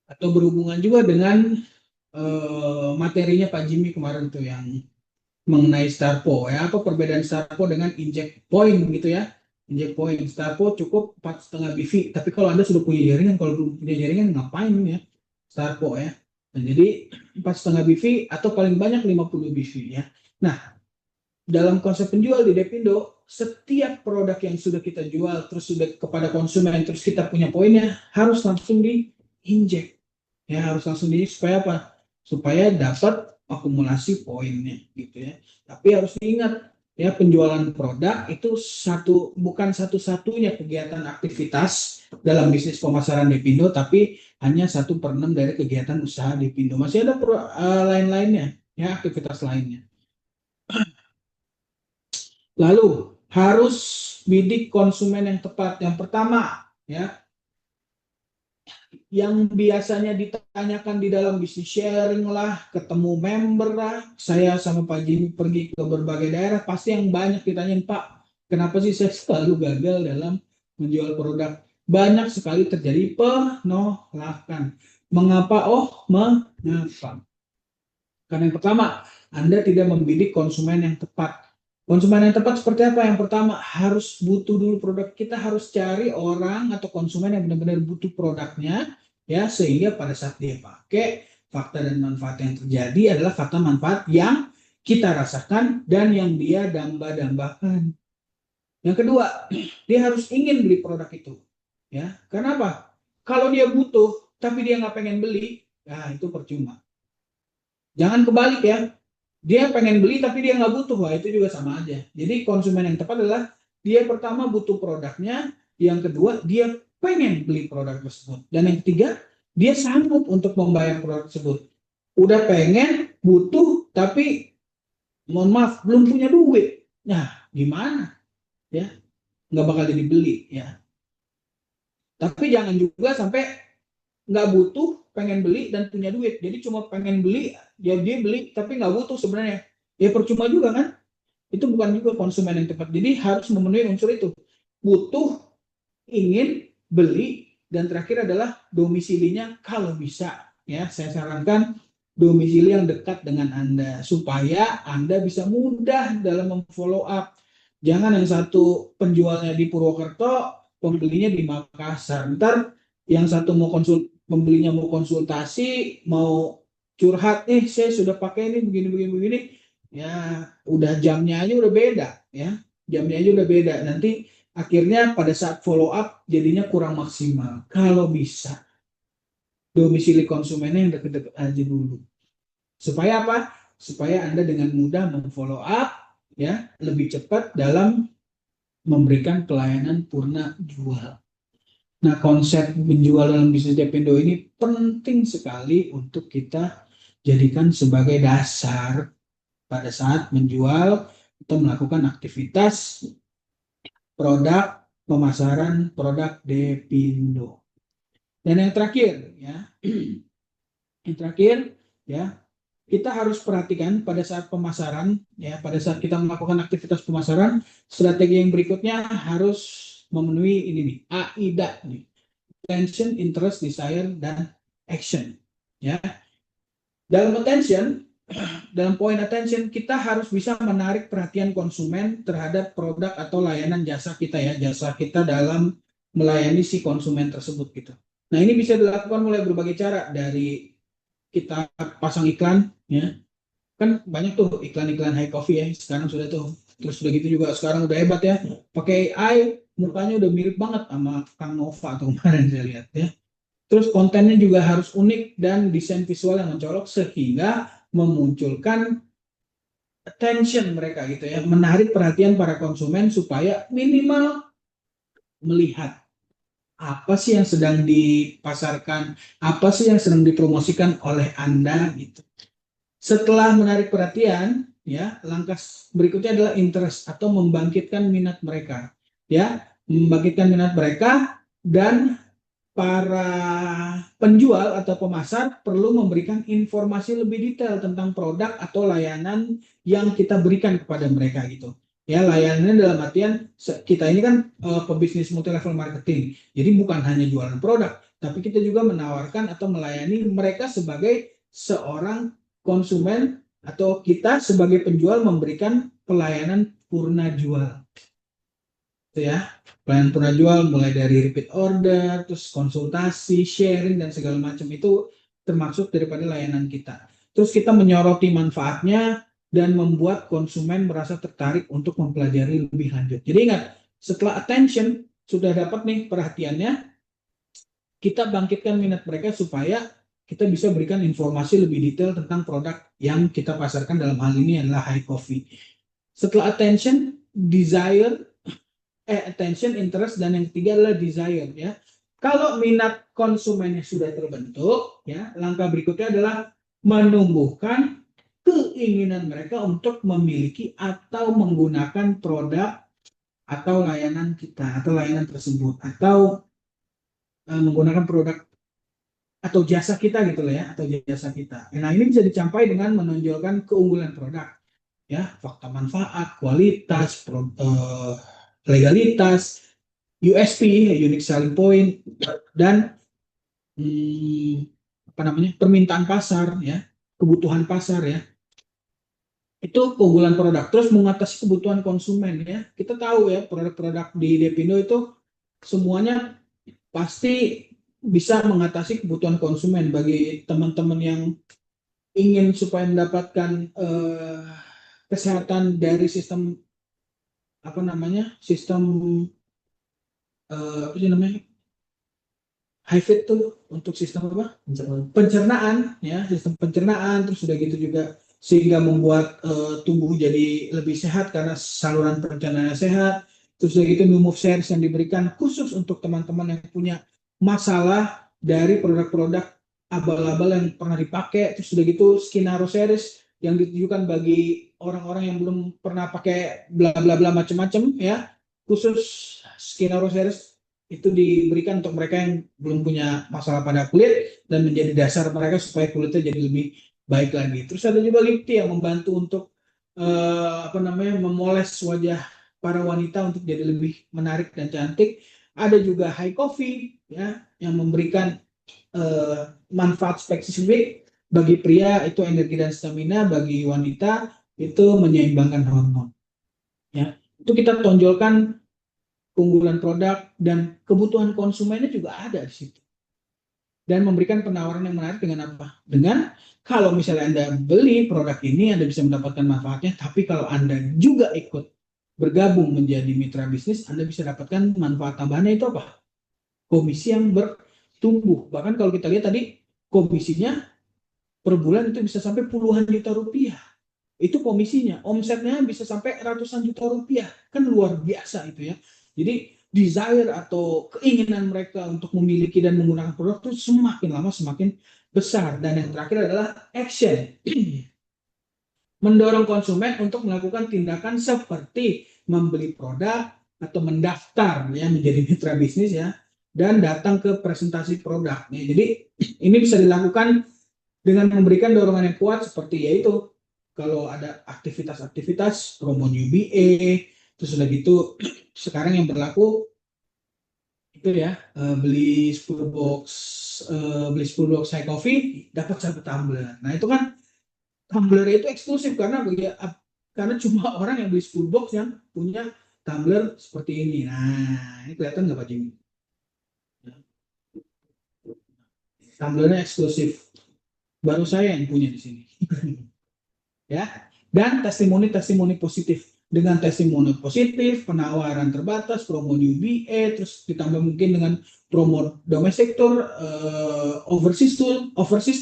atau berhubungan juga dengan materinya Pak Jimmy kemarin tuh yang mengenai Starpo, ya, apa perbedaan Starpo dengan inject point gitu, ya. Inject point, Starpo cukup 4,5 BV, tapi kalau Anda sudah punya jaringan, kalau belum punya jaringan ngapain ya Starpo, ya. Nah, jadi 4,5 BV atau paling banyak 50 BV, ya. Nah, dalam konsep penjual di Depindo, setiap produk yang sudah kita jual terus sudah kepada konsumen, terus kita punya poinnya, harus langsung di inject, ya, harus langsung di, supaya apa? Supaya dapat akumulasi poinnya gitu, ya. Tapi harus diingat, ya, penjualan produk itu bukan satu-satunya kegiatan aktivitas dalam bisnis pemasaran Depindo, tapi hanya 1/6 dari kegiatan usaha Depindo. Masih ada lain-lainnya, ya, aktivitas lainnya. Lalu harus bidik konsumen yang tepat. Yang pertama, ya, yang biasanya ditanyakan di dalam bisnis sharing lah, ketemu member lah, saya sama Pak Jimmy pergi ke berbagai daerah, pasti yang banyak ditanyain, Pak, kenapa sih saya selalu gagal dalam menjual produk? Banyak sekali terjadi penolakan. Mengapa? Oh, mengapa? Karena yang pertama, Anda tidak membidik konsumen yang tepat. Konsumen yang tepat seperti apa? Yang pertama, harus butuh dulu produk. Kita harus cari orang atau konsumen yang benar-benar butuh produknya, ya, sehingga pada saat dia pakai, fakta dan manfaat yang terjadi adalah fakta manfaat yang kita rasakan dan yang dia damba-dambakan. Yang kedua, dia harus ingin beli produk itu, ya. Karena apa? Kalau dia butuh tapi dia nggak pengen beli, nah itu percuma. Jangan kebalik ya. Dia pengen beli tapi dia nggak butuh, wah itu juga sama aja. Jadi konsumen yang tepat adalah dia pertama butuh produknya, yang kedua dia pengen beli produk tersebut, dan yang ketiga dia sanggup untuk membayar produk tersebut. Udah pengen, butuh, tapi mohon maaf belum punya duit. Nah, gimana? Ya, nggak bakal jadi beli ya. Tapi jangan juga sampai nggak butuh, pengen beli dan punya duit. Jadi cuma pengen beli, dia beli tapi nggak butuh sebenarnya. Ya percuma juga kan? Itu bukan juga konsumen yang tepat. Jadi harus memenuhi unsur itu. Butuh, ingin, beli, dan terakhir adalah domisilinya kalau bisa. Ya, saya sarankan domisili yang dekat dengan Anda supaya Anda bisa mudah dalam memfollow up. Jangan yang satu penjualnya di Purwokerto, pembelinya di Makassar. Ntar yang satu pembelinya mau konsultasi, mau curhat, saya sudah pakai ini begini, ya udah jamnya aja udah beda, ya jamnya aja udah beda. Nanti akhirnya pada saat follow up jadinya kurang maksimal. Kalau bisa domisili konsumennya yang deket-deket aja dulu. Supaya apa? Supaya Anda dengan mudah memfollow up, ya lebih cepat dalam memberikan pelayanan purna jual. Nah, konsep menjual dalam bisnis Depindo ini penting sekali untuk kita jadikan sebagai dasar pada saat menjual atau melakukan aktivitas produk pemasaran produk Depindo. Dan yang terakhir, ya, kita harus perhatikan pada saat pemasaran, ya, pada saat kita melakukan aktivitas pemasaran, strategi yang berikutnya harus memenuhi ini nih, AIDA nih. Attention, interest, desire, dan action. Ya. Dalam poin attention, kita harus bisa menarik perhatian konsumen terhadap produk atau layanan jasa kita, ya, jasa kita dalam melayani si konsumen tersebut gitu. Nah, ini bisa dilakukan mulai berbagai cara, dari kita pasang iklan, ya. Kan banyak tuh iklan-iklan high coffee ya, sekarang sudah tuh. Terus udah gitu juga sekarang udah hebat ya, pakai AI, mukanya udah mirip banget sama Kang Nova atau kemarin saya lihat ya. Terus kontennya juga harus unik dan desain visual yang mencolok sehingga memunculkan attention mereka gitu ya, menarik perhatian para konsumen supaya minimal melihat apa sih yang sedang dipasarkan, apa sih yang sedang dipromosikan oleh Anda gitu. Setelah menarik perhatian, ya, langkah berikutnya adalah interest atau membangkitkan minat mereka, ya, membangkitkan minat mereka, dan para penjual atau pemasar perlu memberikan informasi lebih detail tentang produk atau layanan yang kita berikan kepada mereka gitu. Ya, layanannya dalam artian kita ini kan pebisnis multi level marketing. Jadi bukan hanya jualan produk, tapi kita juga menawarkan atau melayani mereka sebagai seorang konsumen, atau kita sebagai penjual memberikan pelayanan purna jual. Itu ya, pelayanan purna jual mulai dari repeat order, terus konsultasi, sharing, dan segala macam itu termasuk daripada layanan kita. Terus kita menyoroti manfaatnya dan membuat konsumen merasa tertarik untuk mempelajari lebih lanjut. Jadi ingat, setelah attention sudah dapat nih perhatiannya, kita bangkitkan minat mereka supaya kita bisa berikan informasi lebih detail tentang produk yang kita pasarkan, dalam hal ini adalah high coffee. Setelah attention, attention, interest, dan yang ketiga adalah desire, ya. Kalau minat konsumennya sudah terbentuk, ya, langkah berikutnya adalah menumbuhkan keinginan mereka untuk memiliki atau menggunakan produk atau layanan kita, atau layanan tersebut, atau menggunakan produk atau jasa kita gitu lah ya, atau jasa kita. Nah, ini bisa dicapai dengan menonjolkan keunggulan produk, ya, fakta manfaat, kualitas, legalitas, USP, unique selling point, dan permintaan pasar, ya. kebutuhan pasar ya. Itu keunggulan produk. Terus mengatasi kebutuhan konsumen ya. Kita tahu ya produk-produk di Depindo itu semuanya pasti bisa mengatasi kebutuhan konsumen. Bagi teman-teman yang ingin supaya mendapatkan kesehatan dari sistem apa namanya, sistem apa sih namanya, HIFID tuh untuk sistem apa? Pencernaan ya, sistem pencernaan. Terus sudah gitu juga sehingga membuat tubuh jadi lebih sehat karena saluran pencernaannya sehat. Terus sudah gitu move series yang diberikan khusus untuk teman-teman yang punya masalah dari produk-produk abal-abal yang pernah dipakai. Terus sudah gitu Skinaro series yang ditujukan bagi orang-orang yang belum pernah pakai bla bla bla macam-macam ya. Khusus Skinaro series itu diberikan untuk mereka yang belum punya masalah pada kulit dan menjadi dasar mereka supaya kulitnya jadi lebih baik lagi. Terus ada juga lip tea yang membantu untuk apa namanya, memoles wajah para wanita untuk jadi lebih menarik dan cantik. Ada juga high coffee ya yang memberikan manfaat spesifik bagi pria itu energi dan stamina, bagi wanita itu menyeimbangkan hormon. Ya, itu kita tonjolkan keunggulan produk dan kebutuhan konsumennya juga ada di situ. Dan memberikan penawaran yang menarik dengan apa? Dengan kalau misalnya Anda beli produk ini, Anda bisa mendapatkan manfaatnya, tapi kalau Anda juga ikut bergabung menjadi mitra bisnis, Anda bisa dapatkan manfaat tambahannya itu apa? Komisi yang bertumbuh. Bahkan kalau kita lihat tadi, komisinya per bulan itu bisa sampai puluhan juta rupiah. Itu komisinya, omsetnya bisa sampai ratusan juta rupiah. Kan luar biasa itu ya. Jadi desire atau keinginan mereka untuk memiliki dan menggunakan produk itu semakin lama semakin besar. Dan yang terakhir adalah action. Mendorong konsumen untuk melakukan tindakan seperti membeli produk atau mendaftar ya menjadi mitra bisnis ya, dan datang ke presentasi produk. Ya, jadi ini bisa dilakukan dengan memberikan dorongan yang kuat seperti yaitu kalau ada aktivitas-aktivitas promo UBA, terus udah gitu sekarang yang berlaku itu ya beli 10 box high coffee dapat 1 tumbler. Nah itu kan tumbler itu eksklusif karena cuma orang yang beli 10 box yang punya tumbler seperti ini. Nah ini kelihatan nggak Pak Jimmy? Tumblernya eksklusif, baru saya yang punya di sini. Ya, dan testimoni positif. Dengan testimoni positif, penawaran terbatas, promo UBA, terus ditambah mungkin dengan promo domestic tour, overseas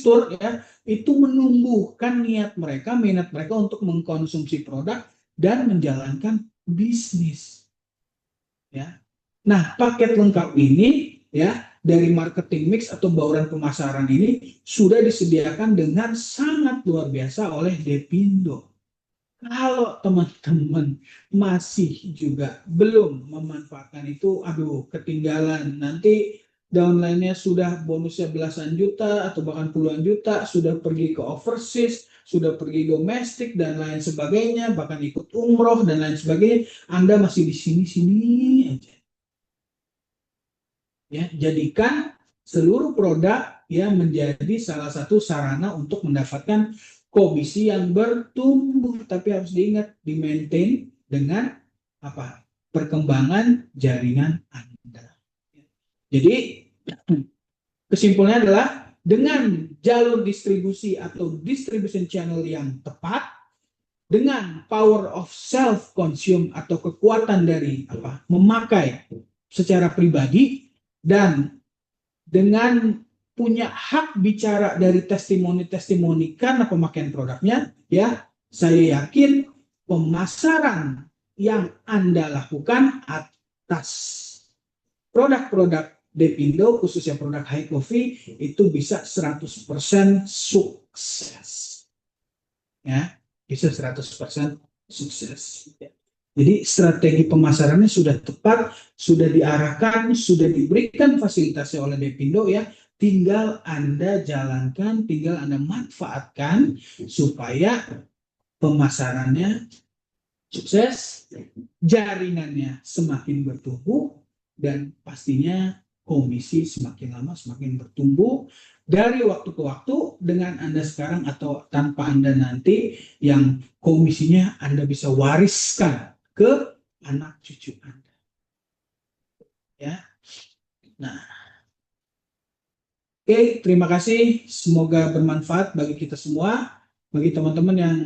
tour ya, itu menumbuhkan minat mereka untuk mengkonsumsi produk dan menjalankan bisnis. Ya. Nah, paket lengkap ini ya dari marketing mix atau bauran pemasaran ini sudah disediakan dengan sangat luar biasa oleh Depindo. Kalau teman-teman masih juga belum memanfaatkan itu, aduh ketinggalan. Nanti downline-nya sudah bonusnya belasan juta atau bahkan puluhan juta, sudah pergi ke overseas, sudah pergi domestik dan lain sebagainya, bahkan ikut umroh dan lain sebagainya. Anda masih di sini-sini aja. Ya, jadikan seluruh produk ya menjadi salah satu sarana untuk mendapatkan komisi yang bertumbuh, tapi harus diingat di-maintain dengan apa? Perkembangan jaringan Anda. Jadi kesimpulannya adalah dengan jalur distribusi atau distribution channel yang tepat, dengan power of self consume atau kekuatan dari apa? Memakai secara pribadi, dan dengan punya hak bicara dari testimoni-testimoni karena pemakaian produknya, ya, saya yakin pemasaran yang Anda lakukan atas produk-produk Depindo, khususnya produk high coffee, itu bisa 100% sukses. Ya, bisa 100% sukses. Jadi strategi pemasarannya sudah tepat, sudah diarahkan, sudah diberikan fasilitasnya oleh Depindo ya. Tinggal Anda jalankan, tinggal Anda manfaatkan supaya pemasarannya sukses, jaringannya semakin bertumbuh, dan pastinya komisi semakin lama semakin bertumbuh, dari waktu ke waktu dengan Anda sekarang atau tanpa Anda nanti, yang komisinya Anda bisa wariskan ke anak cucu Anda. Ya. Nah, oke, terima kasih. Semoga bermanfaat bagi kita semua. Bagi teman-teman yang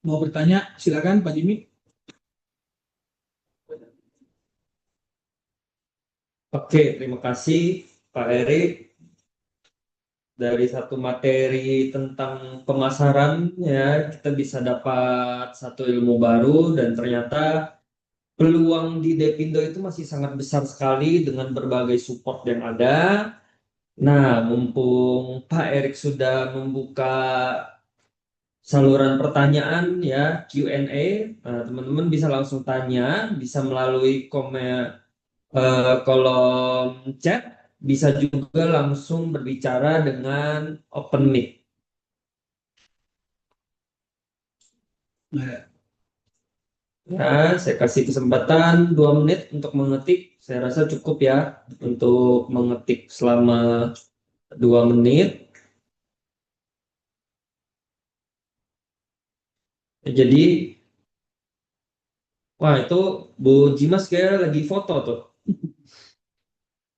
mau bertanya, silakan Pak Jimmy. Oke, terima kasih Pak Erik. Dari satu materi tentang pemasaran ya, kita bisa dapat satu ilmu baru dan ternyata peluang di Depindo itu masih sangat besar sekali dengan berbagai support yang ada. Nah, mumpung Pak Erik sudah membuka saluran pertanyaan ya, Q&A, nah, teman-teman bisa langsung tanya, bisa melalui kolom chat, bisa juga langsung berbicara dengan open mic. Nah, Ya, saya kasih kesempatan 2 menit untuk mengetik. Saya rasa cukup ya untuk mengetik selama 2 menit. Jadi, wah itu Bu Jimas kayak lagi foto tuh.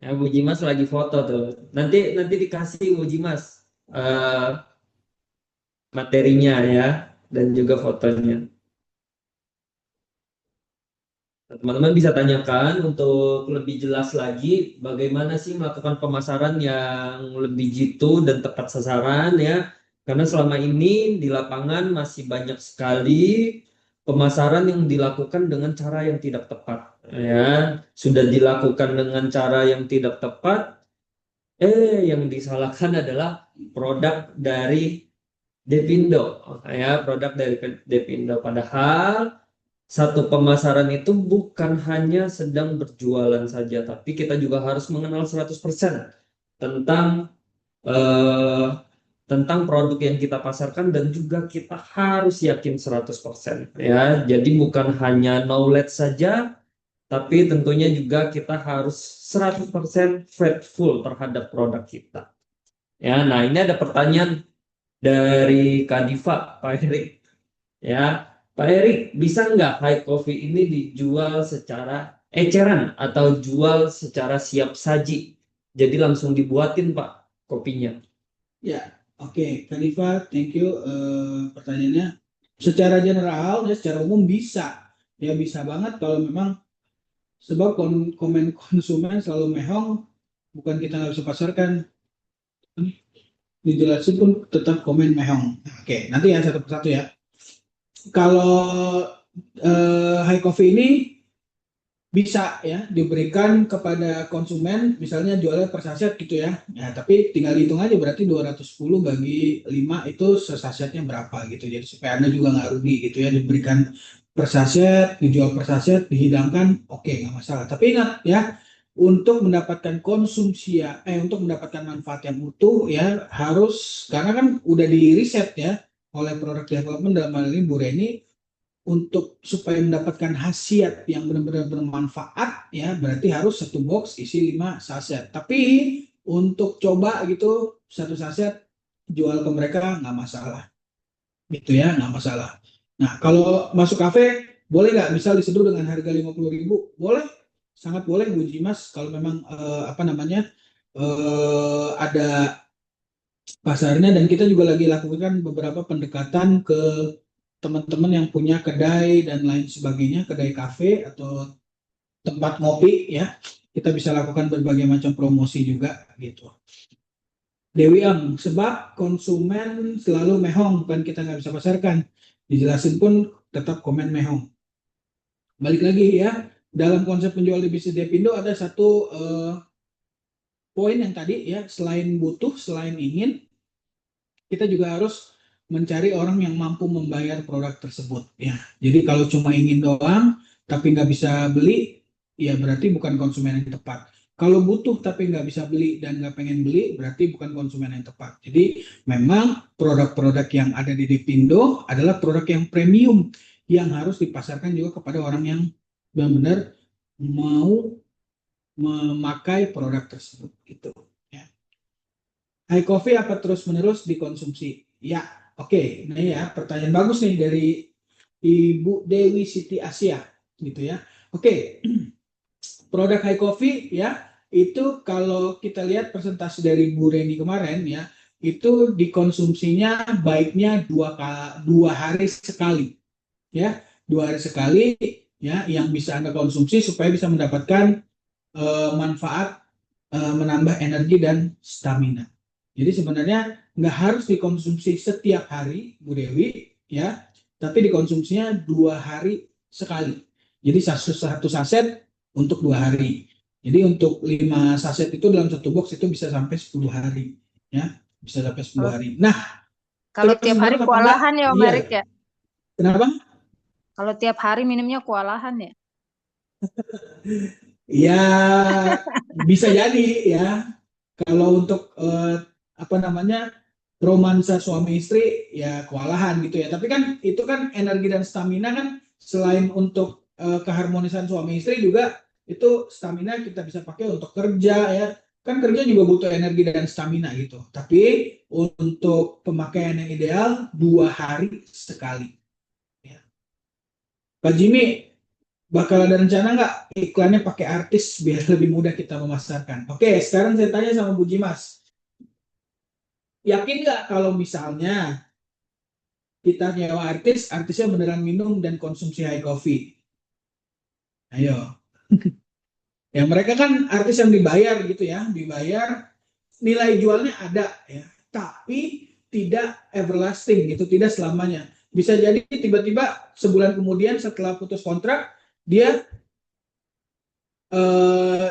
Ya, Bu Jimas lagi foto tuh. Nanti dikasih Bu Jimas eh, materinya ya dan juga fotonya. Nah, teman-teman bisa tanyakan untuk lebih jelas lagi bagaimana sih melakukan pemasaran yang lebih jitu dan tepat sasaran ya. Karena selama ini di lapangan masih banyak sekali pemasaran yang dilakukan dengan cara yang tidak tepat ya. Sudah dilakukan dengan cara yang tidak tepat, yang disalahkan adalah produk dari Depindo ya, produk dari Depindo. Padahal satu pemasaran itu bukan hanya sedang berjualan saja, tapi kita juga harus mengenal 100% tentang eh, tentang produk yang kita pasarkan dan juga kita harus yakin 100% ya. Jadi bukan hanya knowledge saja, tapi tentunya juga kita harus 100% faithful terhadap produk kita. Ya, nah ini ada pertanyaan dari Kak Diva, Pak Erik. Ya, Pak Erik, bisa nggak high coffee ini dijual secara eceran atau jual secara siap saji? Jadi langsung dibuatin Pak kopinya. ya, oke, Kak Diva, thank you pertanyaannya. Secara general, ya, secara umum bisa, ya bisa banget kalau memang sebab komen konsumen selalu mehong, bukan kita nggak bisa pasarkan, dijelasin pun tetap komen mehong. Oke, nanti ya satu persatu ya. Kalau high coffee ini bisa ya diberikan kepada konsumen, misalnya jualnya per saset gitu ya. Ya, tapi tinggal hitung aja berarti 210 bagi 5 itu sesasetnya berapa gitu. Jadi supaya Anda juga nggak rugi gitu ya, diberikan per saset, dijual per saset, dihidangkan, oke nggak masalah. Tapi ingat ya, untuk mendapatkan untuk mendapatkan manfaat yang utuh ya harus, karena kan udah di riset ya oleh product development, dalam hal ini Bu Reni, untuk supaya mendapatkan khasiat yang benar-benar bermanfaat ya berarti harus satu box isi 5 saset. Tapi untuk coba gitu satu saset jual ke mereka nggak masalah gitu ya, nggak masalah. Nah kalau masuk kafe boleh nggak misal diseduh dengan harga 50.000? Boleh, sangat boleh Bu Jimas, kalau memang ada pasarnya. Dan kita juga lagi lakukan beberapa pendekatan ke teman-teman yang punya kedai dan lain sebagainya, kedai kafe atau tempat ngopi ya, kita bisa lakukan berbagai macam promosi juga gitu. Dewi Ang, sebab konsumen selalu mehong, bukan kita nggak bisa pasarkan. Dijelasin pun tetap komen mehong. Balik lagi ya, dalam konsep penjual di bisnis Depindo ada satu poin yang tadi ya, selain butuh, selain ingin, kita juga harus mencari orang yang mampu membayar produk tersebut ya. Jadi kalau cuma ingin doang tapi nggak bisa beli, ya berarti bukan konsumen yang tepat. Kalau butuh tapi nggak bisa beli dan nggak pengen beli, berarti bukan konsumen yang tepat. Jadi memang produk-produk yang ada di Depindo adalah produk yang premium yang harus dipasarkan juga kepada orang yang benar-benar mau memakai produk tersebut gitu. high coffee apa terus-menerus dikonsumsi? Ya, oke. Nah ya, pertanyaan bagus nih dari Ibu Dewi Siti Asia, gitu ya. Oke, produk high coffee ya, itu kalau kita lihat presentasi dari Bu Reni kemarin ya, itu dikonsumsinya baiknya dua hari sekali ya, 2 hari sekali ya, yang bisa Anda konsumsi supaya bisa mendapatkan manfaat menambah energi dan stamina. Jadi sebenarnya nggak harus dikonsumsi setiap hari, Bu Dewi, ya, tapi dikonsumsinya 2 hari sekali. Jadi satu saset untuk 2 hari. Jadi untuk 5 saset itu dalam satu box itu bisa sampai 10 hari, ya, bisa sampai 10 Kalau hari. Nah, kalau terus tiap hari menerus apa enggak? kewalahan ya Om Iya. Erik ya. Kenapa? Kalau tiap hari minumnya kewalahan ya. Ya, bisa jadi ya. Kalau untuk apa namanya, romansa suami istri ya kewalahan gitu ya. Tapi kan itu kan energi dan stamina kan, selain untuk keharmonisan suami istri juga itu stamina kita bisa pakai untuk kerja ya. Kan kerja juga butuh energi dan stamina gitu. Tapi untuk pemakaian yang ideal 2 hari sekali. Ya. Pak Jimmy, bakal ada rencana nggak iklannya pakai artis biar lebih mudah kita memasarkan? Oke, sekarang saya tanya sama Bu Jimas. Yakin nggak kalau misalnya kita nyewa artis, artisnya beneran minum dan konsumsi high coffee? Ayo. Ya mereka kan artis yang dibayar gitu ya, dibayar, nilai jualnya ada ya, tapi tidak everlasting gitu, tidak selamanya. Bisa jadi tiba-tiba sebulan kemudian setelah putus kontrak, dia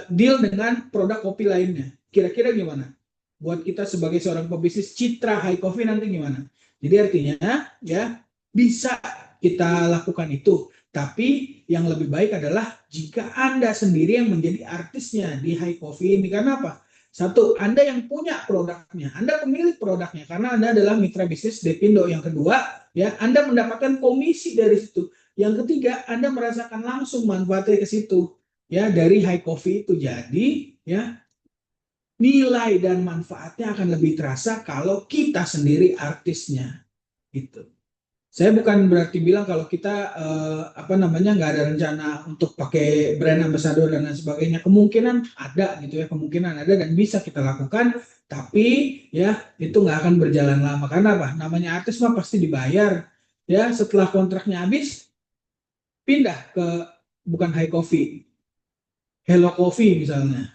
deal dengan produk kopi lainnya. Kira-kira gimana? Buat kita sebagai seorang pebisnis, citra high coffee nanti gimana? Jadi artinya ya bisa kita lakukan itu. Tapi yang lebih baik adalah jika Anda sendiri yang menjadi artisnya di high coffee ini. Karena apa? Satu, Anda yang punya produknya, Anda pemilik produknya karena Anda adalah mitra bisnis Depindo. Yang kedua, ya Anda mendapatkan komisi dari situ. Yang ketiga, Anda merasakan langsung manfaatnya ke situ ya dari high coffee itu. Jadi ya nilai dan manfaatnya akan lebih terasa kalau kita sendiri artisnya gitu. Saya bukan berarti bilang kalau kita apa namanya nggak ada rencana untuk pakai brand ambassador dan lain sebagainya. Kemungkinan ada gitu ya, kemungkinan ada dan bisa kita lakukan. Tapi ya itu nggak akan berjalan lama karena apa? Namanya artis mah pasti dibayar ya. Setelah kontraknya habis pindah ke bukan high coffee, Hello Coffee misalnya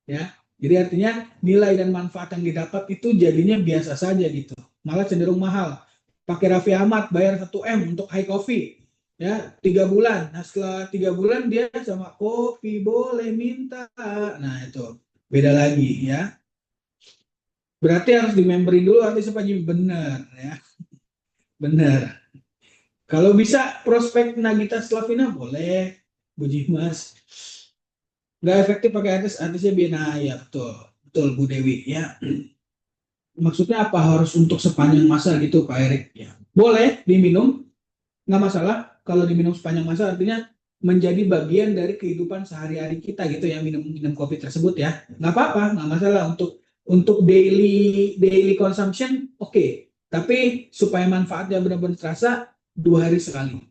ya. Jadi artinya nilai dan manfaat yang didapat itu jadinya biasa saja gitu, malah cenderung mahal. Pakai Raffi Ahmad bayar 1 M untuk high coffee ya 3 bulan. Nah setelah 3 bulan dia sama kopi boleh minta. Nah itu beda lagi ya. Berarti harus di memberin dulu artis Pak Jimmy, bener ya, bener. Kalau bisa prospek Nagita Slavina boleh, Bu Jimas. Nggak efektif pakai artisnya Bienaya, betul, betul Bu Dewi ya. Maksudnya apa, harus untuk sepanjang masa gitu Pak Erik ya? Boleh diminum, nggak masalah. Kalau diminum sepanjang masa artinya menjadi bagian dari kehidupan sehari-hari kita gitu ya, minum kopi tersebut ya, nggak apa-apa, nggak masalah untuk daily consumption, oke. Tapi supaya manfaatnya benar-benar terasa 2 hari sekali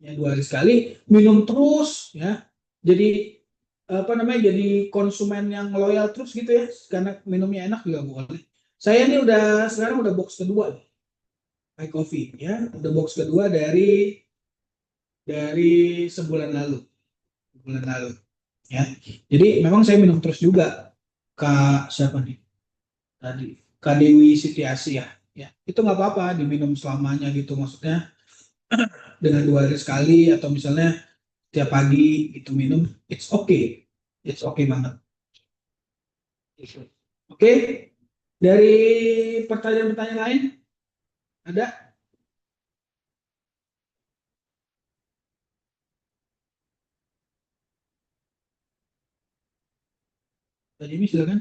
ya, 2 hari sekali minum terus ya. Jadi apa namanya, jadi konsumen yang loyal terus gitu ya, karena minumnya enak juga boleh. Saya ini sekarang udah box kedua high coffee ya, udah box kedua dari sebulan lalu ya. Jadi memang saya minum terus juga. Kak siapa nih tadi, Kak Dewi Siti Asia ya, itu nggak apa-apa diminum selamanya gitu, maksudnya dengan 2 hari sekali atau misalnya tiap pagi itu minum, it's okay banget. Oke, dari pertanyaan-pertanyaan lain ada? Tadi Jimmy silakan.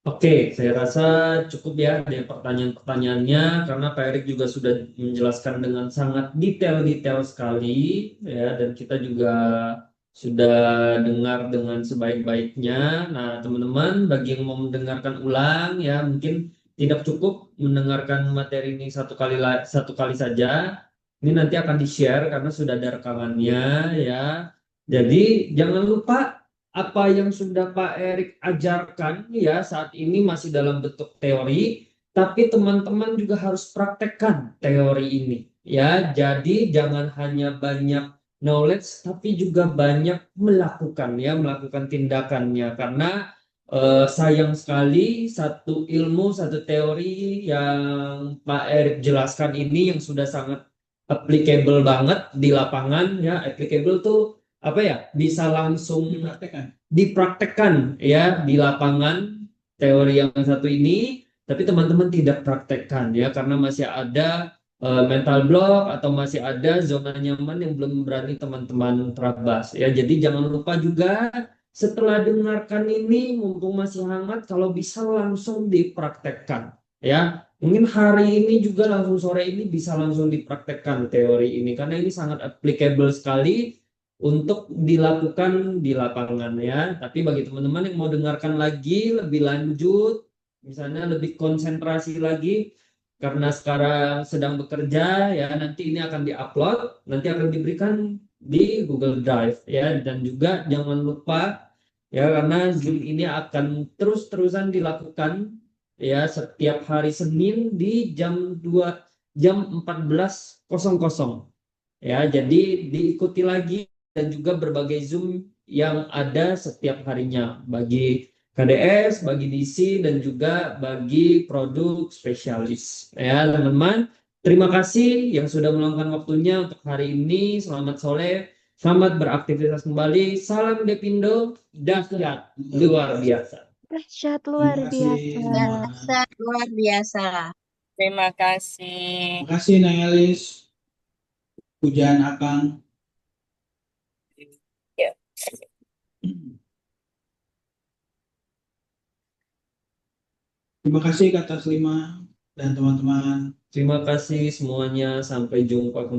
Oke, saya rasa cukup ya dari pertanyaan-pertanyaannya karena Pak Erik juga sudah menjelaskan dengan sangat detail-detail sekali ya, dan kita juga sudah dengar dengan sebaik-baiknya. Nah, teman-teman, bagi yang mau mendengarkan ulang ya, mungkin tidak cukup mendengarkan materi ini satu kali saja. Ini nanti akan di-share karena sudah ada rekamannya ya. Jadi jangan lupa apa yang sudah Pak Erik ajarkan ya saat ini masih dalam bentuk teori, tapi teman-teman juga harus praktekkan teori ini ya. Jadi jangan hanya banyak knowledge tapi juga banyak melakukan ya, melakukan tindakannya karena sayang sekali satu ilmu, satu teori yang Pak Erik jelaskan ini yang sudah sangat applicable banget di lapangan ya. Applicable tuh apa ya, bisa langsung Dipraktekkan. dipraktekkan ya di lapangan teori yang satu ini, tapi teman-teman tidak praktekkan ya karena masih ada mental block atau masih ada zona nyaman yang belum berani teman-teman terabas ya. Jadi jangan lupa juga setelah dengarkan ini mumpung masih hangat, kalau bisa langsung dipraktekkan ya. Mungkin hari ini juga langsung sore ini bisa langsung dipraktekkan teori ini karena ini sangat applicable sekali untuk dilakukan di lapangan ya. Tapi bagi teman-teman yang mau dengarkan lagi lebih lanjut, misalnya lebih konsentrasi lagi karena sekarang sedang bekerja ya, nanti ini akan diupload, nanti akan diberikan di Google Drive ya. Dan juga jangan lupa ya, karena Zoom ini akan terus-terusan dilakukan ya setiap hari Senin di jam 14.00 ya. Jadi diikuti lagi dan juga berbagai Zoom yang ada setiap harinya bagi KDS, bagi DC, dan juga bagi produk spesialis. Ya, teman-teman, terima kasih yang sudah meluangkan waktunya untuk hari ini. Selamat sore, selamat beraktivitas kembali. Salam Depindo, dahsyat luar biasa. Dahsyat Terima luar kasih biasa. semua. Dahsyat luar biasa. Terima kasih. Terima kasih Naelis. Pujian Akang. Ya. Terima kasih Kak Taslima dan teman-teman. Terima kasih semuanya. Sampai jumpa kembali.